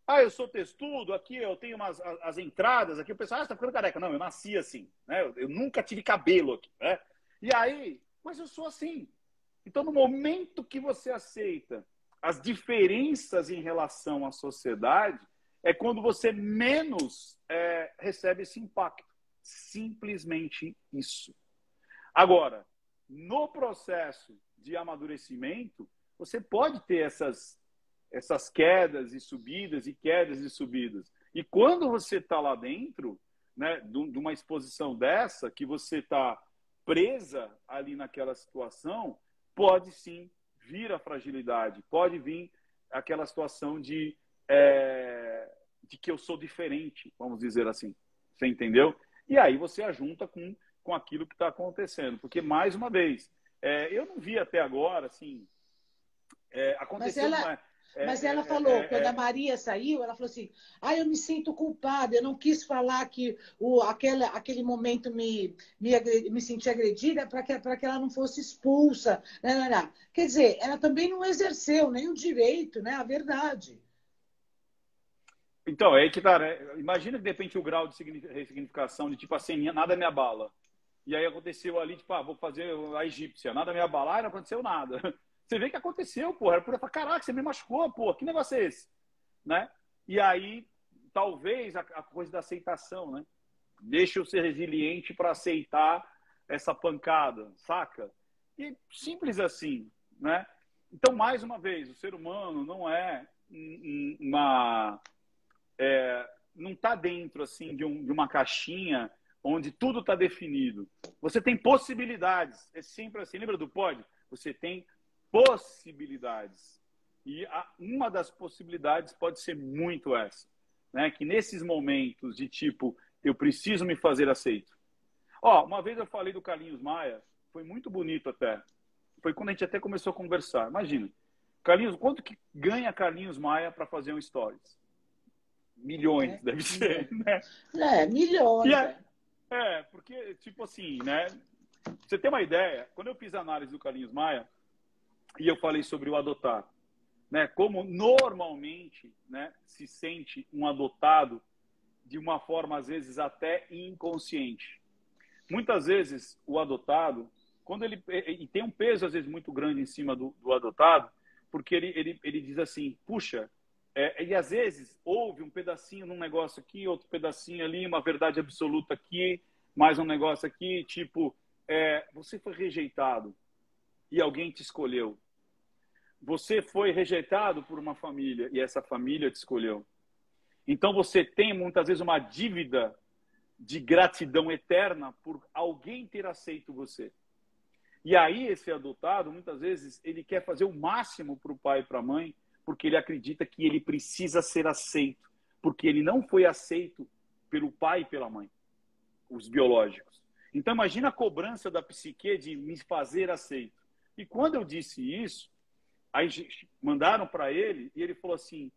B: Eu sou textudo, aqui eu tenho as entradas, aqui o pessoal, você tá ficando careca. Não, eu nasci assim, né? Eu nunca tive cabelo aqui, né? E aí, mas eu sou assim. Então, no momento que você aceita as diferenças em relação à sociedade, é quando você menos recebe esse impacto. Simplesmente isso. Agora, no processo de amadurecimento, você pode ter essas quedas e subidas, e quedas e subidas. E quando você está lá dentro, né, de uma exposição dessa, que você está presa ali naquela situação, pode sim vir a fragilidade, pode vir aquela situação de que eu sou diferente, vamos dizer assim. Você entendeu? E aí você ajunta com aquilo que está acontecendo. Porque, mais uma vez, eu não vi até agora, assim, aconteceu...
A: Mas ela falou, quando a Maria saiu, ela falou assim, eu me sinto culpada, eu não quis falar que aquele momento me senti agredida para que ela não fosse expulsa. Não, não. Quer dizer, ela também não exerceu nem o direito, né, a verdade.
B: Então, é aí que tá, né? Imagina que de repente o grau de ressignificação de tipo assim, nada me abala. E aí aconteceu ali, tipo, vou fazer a egípcia, nada me abala, não aconteceu nada. Você vê que aconteceu, porra. Era por falar, caraca, você me machucou, porra, que negócio é esse? Né? E aí, talvez a coisa da aceitação, né? Deixa eu ser resiliente para aceitar essa pancada, saca? E simples assim, né? Então, mais uma vez, o ser humano não não está dentro assim de uma caixinha onde tudo está definido. Você tem possibilidades. É sempre assim. Lembra do pod? Você tem possibilidades. E uma das possibilidades pode ser muito essa, né? Que nesses momentos de tipo, eu preciso me fazer aceito. Uma vez eu falei do Carlinhos Maia, foi muito bonito até. Foi quando a gente até começou a conversar. Imagina, Carlinhos, quanto que ganha Carlinhos Maia para fazer um stories? Milhões, deve ser, né?
A: Milhões,
B: porque, tipo assim, né? Você tem uma ideia, quando eu fiz a análise do Carlinhos Maia, e eu falei sobre o adotar, né? Como normalmente, né, se sente um adotado de uma forma, às vezes, até inconsciente. Muitas vezes, o adotado, quando ele tem um peso, às vezes, muito grande em cima do adotado, porque ele diz assim, puxa, e às vezes houve um pedacinho num negócio aqui, outro pedacinho ali, uma verdade absoluta aqui, mais um negócio aqui, tipo, você foi rejeitado e alguém te escolheu. Você foi rejeitado por uma família e essa família te escolheu. Então você tem muitas vezes uma dívida de gratidão eterna por alguém ter aceito você. E aí esse adotado, muitas vezes, ele quer fazer o máximo para o pai e para a mãe, porque ele acredita que ele precisa ser aceito, porque ele não foi aceito pelo pai e pela mãe, os biológicos. Então imagina a cobrança da psique de me fazer aceito. E quando eu disse isso, aí mandaram para ele e ele falou assim,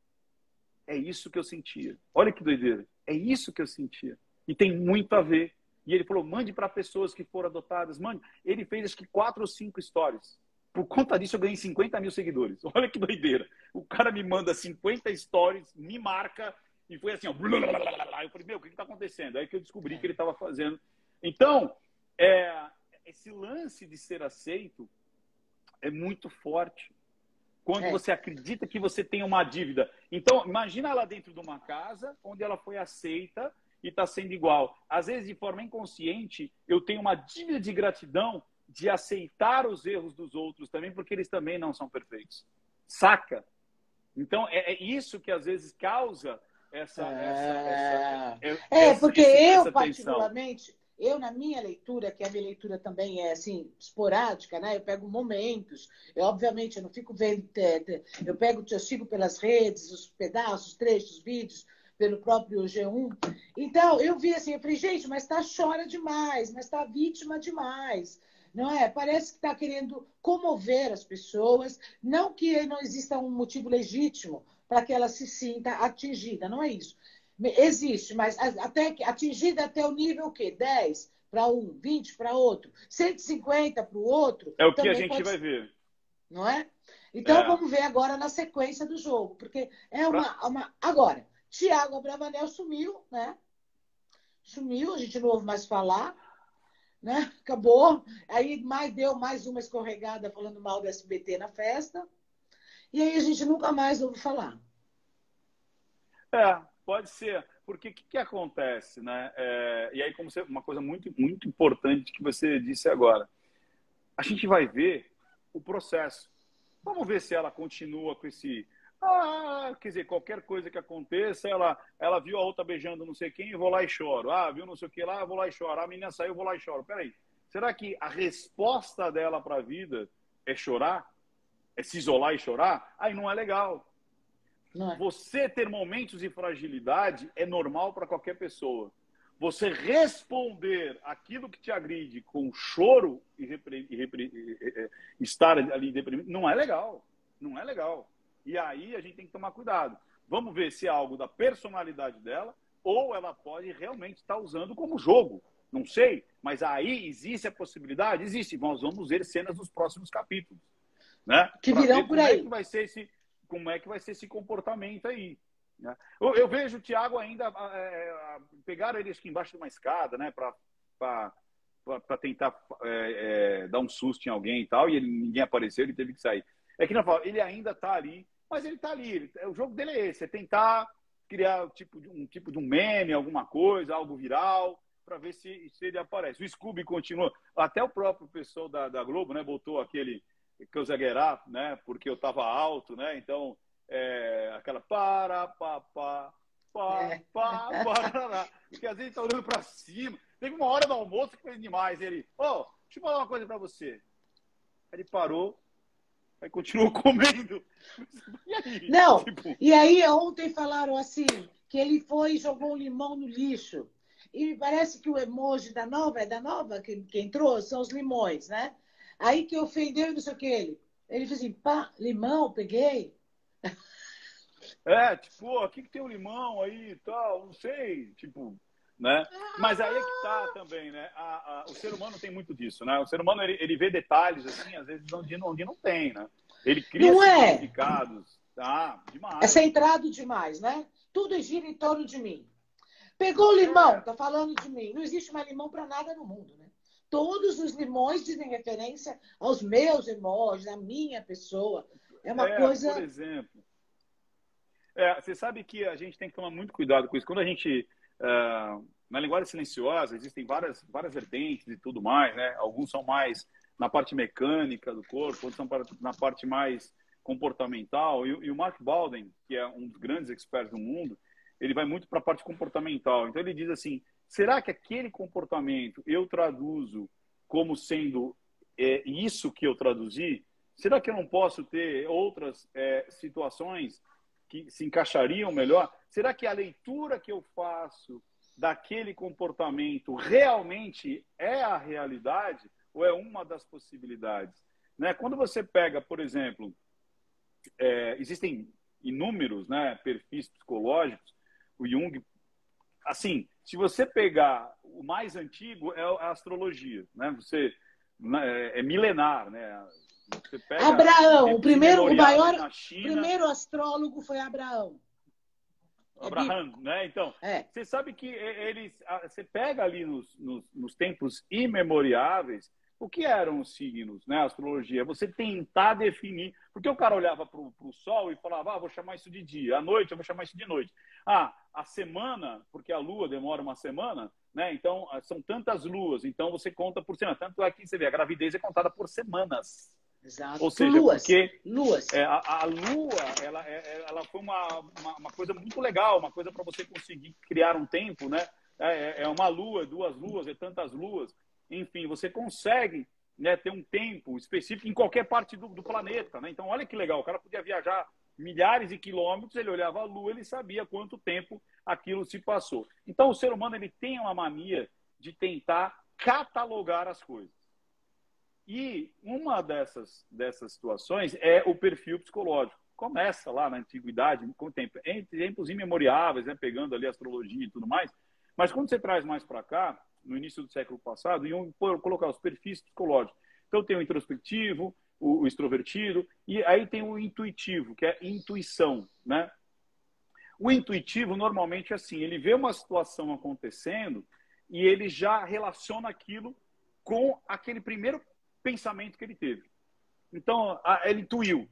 B: é isso que eu sentia. Olha que doideira. É isso que eu sentia. E tem muito a ver. E ele falou, mande para pessoas que foram adotadas. Mande. Ele fez acho que 4 ou 5 stories. Por conta disso eu ganhei 50 mil seguidores. Olha que doideira. O cara me manda 50 stories, me marca e foi assim, ó. Eu falei, meu, o que está acontecendo? Aí que eu descobri que ele estava fazendo. Então, esse lance de ser aceito é muito forte. Quando
A: É.
B: você acredita que você tem uma dívida. Então, imagina ela dentro de uma casa onde ela foi aceita e está sendo igual. Às vezes, de forma inconsciente, eu tenho uma dívida de gratidão de aceitar os erros dos outros também, porque eles também não são perfeitos. Saca? Então, é isso que às vezes causa
A: porque eu,
B: essa tensão.
A: particularmente, eu, na minha leitura, que a minha leitura também é assim, esporádica, né? Eu pego momentos, obviamente, eu não fico vendo, eu sigo pelas redes, os pedaços, trechos, vídeos, pelo próprio G1. Então, eu vi assim, eu falei, gente, mas chora demais, mas está vítima demais. Não é? Parece que está querendo comover as pessoas, não que não exista um motivo legítimo para que ela se sinta atingida, não é isso. Existe, mas atingida até o nível o quê? 10 para um, 20 para outro, 150 para o outro,
B: É o que a
A: também
B: gente
A: pode
B: vai
A: ser,
B: ver.
A: não é? Então,
B: É,
A: vamos ver agora na sequência do jogo, porque é
B: pra...
A: uma... Agora, Thiago Abravanel sumiu, né? Sumiu, a gente não ouve mais falar, né? Acabou. Aí deu mais uma escorregada falando mal do SBT na festa. E aí a gente nunca mais ouve falar.
B: Pode ser. Porque o que acontece, né? E aí, uma coisa muito, muito importante que você disse agora. A gente vai ver o processo. Vamos ver se ela continua com esse... quer dizer, qualquer coisa que aconteça, ela viu a outra beijando não sei quem, eu vou lá e choro. Viu não sei o que lá, eu vou lá e choro. A menina saiu, eu vou lá e choro. Peraí, será que a resposta dela para a vida é chorar? É se isolar e chorar? Aí não é legal.
A: Não é?
B: Você ter momentos de fragilidade é normal para qualquer pessoa. Você responder aquilo que te agride com choro e estar ali deprimido não é legal. Não é legal. E aí a gente tem que tomar cuidado. Vamos ver se é algo da personalidade dela ou ela pode realmente estar usando como jogo. Não sei. Mas aí existe a possibilidade? Existe. Nós vamos ver cenas dos próximos capítulos. Né?
A: Que
B: Para
A: virão
B: ver
A: por aí.
B: como é que vai ser esse comportamento aí. Né? Eu vejo o Thiago ainda pegaram ele acho que embaixo de uma escada, né, para tentar dar um susto em alguém e tal, e ninguém apareceu, ele teve que sair. É que não fala, ele ainda está ali, mas ele está ali. O jogo dele é esse, é tentar criar um tipo de um meme, alguma coisa, algo viral, para ver se ele aparece. O Scooby continua, até o próprio pessoal da Globo, né, botou aquele que eu zagueirá, né, porque eu estava alto, né, então aquela porque às vezes tá olhando para cima. Teve uma hora do almoço que foi demais. Ele, deixa eu falar uma coisa para você. Ele parou, aí continuou comendo. E aí?
A: Não, e aí ontem falaram assim, que ele foi e jogou um limão no lixo. E parece que o emoji da nova que entrou, são os limões, né? Aí que ofendeu e não sei o que ele fez assim, pá, limão, peguei.
B: O que tem um limão aí e tal, não sei, né? Mas aí é que tá também, né? O ser humano tem muito disso, né? O ser humano, ele vê detalhes, assim, às vezes onde não tem, né? Ele cria
A: Não é?
B: significados. Demais.
A: É centrado demais, né? Tudo gira em torno de mim. Pegou o limão, tá falando de mim. Não existe mais limão para nada no mundo, né? Todos os limões dizem referência aos meus emojis, à minha pessoa. É uma coisa...
B: Por exemplo. Você sabe que a gente tem que tomar muito cuidado com isso. Quando a gente... na linguagem silenciosa, existem várias vertentes e tudo mais, né? Alguns são mais na parte mecânica do corpo, outros são na parte mais comportamental. E o Mark Bowden, que é um dos grandes experts do mundo, ele vai muito para a parte comportamental. Então ele diz assim, será que aquele comportamento eu traduzo como sendo isso que eu traduzi? Será que eu não posso ter outras situações que se encaixariam melhor? Será que a leitura que eu faço daquele comportamento realmente é a realidade ou é uma das possibilidades? Né? Quando você pega, por exemplo, existem inúmeros, né, perfis psicológicos, o Jung, assim, se você pegar o mais antigo é a astrologia, né? É milenar, né? Você pega
A: Abraão,
B: China,
A: primeiro astrólogo foi Abraão.
B: Abraham, né? Então, você sabe que você pega ali nos tempos imemoriáveis, O que eram os signos, né? A astrologia? Você tentar definir. Porque o cara olhava para o sol e falava, vou chamar isso de dia. À noite, eu vou chamar isso de noite. A semana, porque a lua demora uma semana, né? Então, são tantas luas. Então, você conta por semana. Tanto é que você vê, a gravidez é contada por semanas.
A: Exato.
B: Ou seja,
A: luas.
B: porque
A: luas.
B: A lua, ela foi uma coisa muito legal, uma coisa para você conseguir criar um tempo, né? É uma lua, 2 luas, tantas luas. Enfim, você consegue, né, ter um tempo específico em qualquer parte do planeta, né? Então, olha que legal, o cara podia viajar milhares de quilômetros, ele olhava a lua, ele sabia quanto tempo aquilo se passou. Então, o ser humano ele tem uma mania de tentar catalogar as coisas. E uma dessas situações é o perfil psicológico. Começa lá na antiguidade, com o tempo, em tempos imemoriáveis, né, pegando ali a astrologia e tudo mais. Mas quando você traz mais para cá, no início do século passado, iam colocar os perfis psicológicos. Então tem o introspectivo, o extrovertido, e aí tem o intuitivo, que é intuição, né? O intuitivo, normalmente, é assim, ele vê uma situação acontecendo e ele já relaciona aquilo com aquele primeiro pensamento que ele teve. Então, ele intuiu.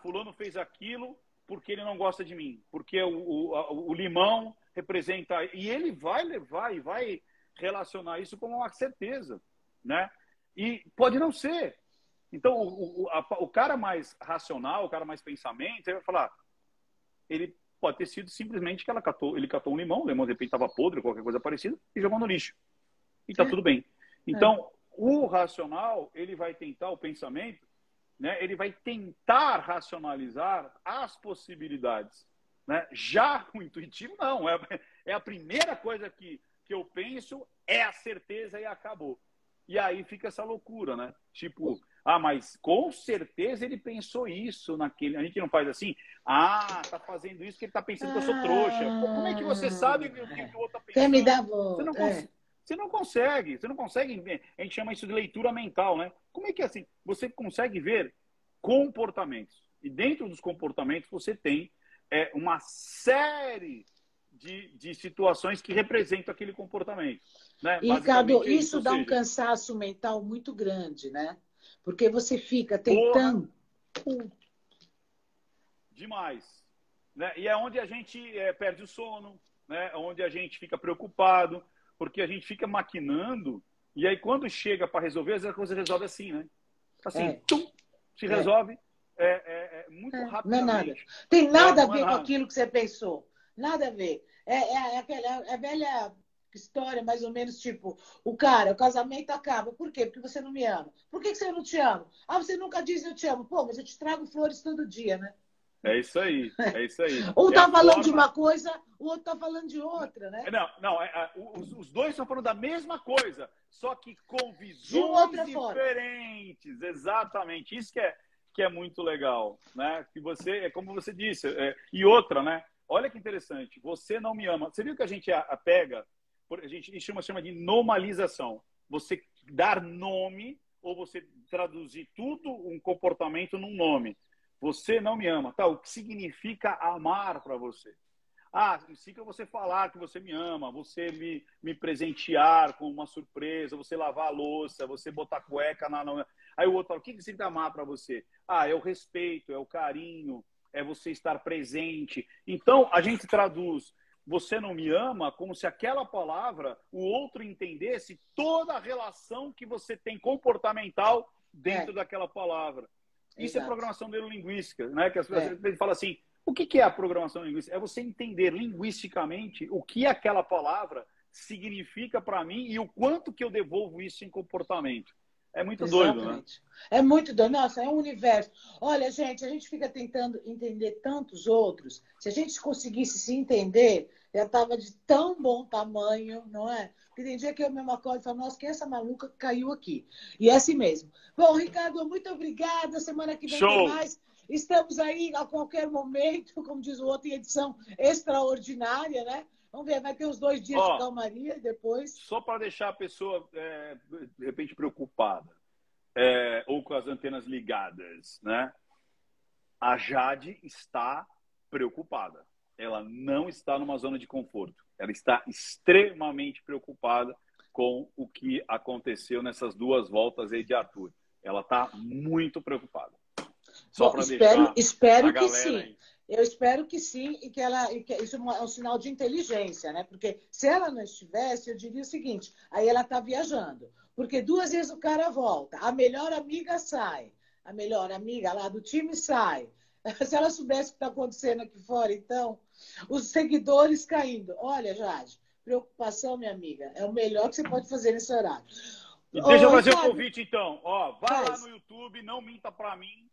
B: Fulano fez aquilo porque ele não gosta de mim, porque o limão representa... E ele vai levar e vai relacionar isso como uma certeza, né? E pode não ser. Então, o cara mais racional, o cara mais pensamento, ele vai falar, ele pode ter sido simplesmente que ele catou um limão, o limão de repente estava podre, qualquer coisa parecida, e jogou no lixo. E está tudo bem. Então, o racional, ele vai tentar, o pensamento, né, ele vai tentar racionalizar as possibilidades. Né? Já o intuitivo, não. É a primeira coisa que eu penso, é a certeza e acabou. E aí fica essa loucura, né? Tipo, mas com certeza ele pensou isso naquele... A gente não faz assim, tá fazendo isso porque ele tá pensando que eu sou trouxa. Pô, como é que você sabe o que o outro tá pensando?
A: Quer me dar volta?
B: Você não consegue. A gente chama isso de leitura mental, né? Como é que é assim? Você consegue ver comportamentos. E dentro dos comportamentos você tem uma série de situações que representam aquele comportamento. Né?
A: E, Ricardo, isso dá um cansaço mental muito grande, né? Porque você fica tentando...
B: Demais. Né? E é onde a gente perde o sono, né? Onde a gente fica preocupado, porque a gente fica maquinando, e aí quando chega para resolver, às vezes a coisa resolve assim, né? Assim, se resolve muito rapidamente.
A: Não é nada. Tem nada a ver com aquilo que você pensou. Nada a ver. É a velha história, mais ou menos, tipo, o casamento acaba. Por quê? Porque você não me ama. Por que você não te ama? Você nunca diz eu te amo. Pô, mas eu te trago flores todo dia, né?
B: É isso aí, é isso aí.
A: Um tá falando de uma coisa, o outro tá falando de outra, né?
B: Não, os dois estão falando da mesma coisa, só que com visões diferentes. Exatamente. Isso que é muito legal, né? Que você, como você disse, e outra, né? Olha que interessante, você não me ama. Você viu que a gente pega, a gente chama de normalização. Você dar nome ou você traduzir tudo, um comportamento num nome. Você não me ama. Tá, o que significa amar para você? Significa você falar que você me ama, você me presentear com uma surpresa, você lavar a louça, você botar cueca na... Aí o outro fala, o que significa amar para você? É o respeito, é o carinho, é você estar presente. Então, a gente traduz você não me ama como se aquela palavra, o outro entendesse toda a relação que você tem comportamental dentro daquela palavra. Isso é programação neurolinguística, né? Que as pessoas falam assim, o que é a programação linguística? É você entender linguisticamente o que aquela palavra significa para mim e o quanto que eu devolvo isso em comportamento. É muito doido, né?
A: É muito doido. Nossa, é um universo. Olha, gente, a gente fica tentando entender tantos outros. Se a gente conseguisse se entender, já estava de tão bom tamanho, não é? Porque tem dia que eu mesma acordo e falo, nossa, quem é essa maluca que caiu aqui? E é assim mesmo. Bom, Ricardo, muito obrigada. Semana que vem tem mais. Estamos aí a qualquer momento, como diz o outro, em edição extraordinária, né? Vamos ver, vai ter uns 2 dias de calmaria depois.
B: Só para deixar a pessoa, de repente, preocupada, ou com as antenas ligadas, né? A Jade está preocupada. Ela não está numa zona de conforto. Ela está extremamente preocupada com o que aconteceu nessas 2 voltas aí de Arthur. Ela está muito preocupada. Só para deixar
A: espero
B: a
A: que
B: galera
A: sim.
B: aí.
A: Eu espero que sim, e que isso é um sinal de inteligência, né? Porque se ela não estivesse, eu diria o seguinte: aí ela está viajando. Porque 2 vezes o cara volta, a melhor amiga sai, a melhor amiga lá do time sai. Se ela soubesse o que está acontecendo aqui fora, então, os seguidores caindo. Olha, Jade, preocupação, minha amiga, é o melhor que você pode fazer nesse horário.
B: E deixa eu fazer um
A: Ricardo,
B: convite, então. Ó, vai lá
A: faz.
B: no YouTube, não minta para mim,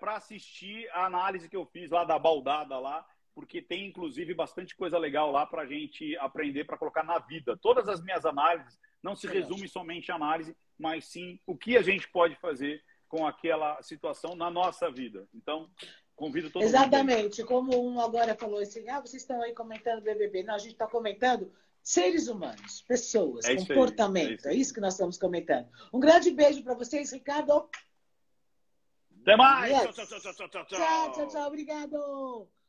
B: para assistir a análise que eu fiz lá da baldada lá, porque tem, inclusive, bastante coisa legal lá para a gente aprender, para colocar na vida. Todas as minhas análises não se resumem somente à análise, mas sim o que a gente pode fazer com aquela situação na nossa vida. Então, convido todo mundo.
A: Exatamente. Como um agora falou assim, vocês estão aí comentando BBB. Não, a gente está comentando seres humanos, pessoas, comportamento. É isso que nós estamos comentando. Um grande beijo para vocês, Ricardo.
B: Até mais!
A: Yes.
B: Tchau, tchau, tchau, tchau, tchau.
A: Tchau, tchau, tchau. Obrigado.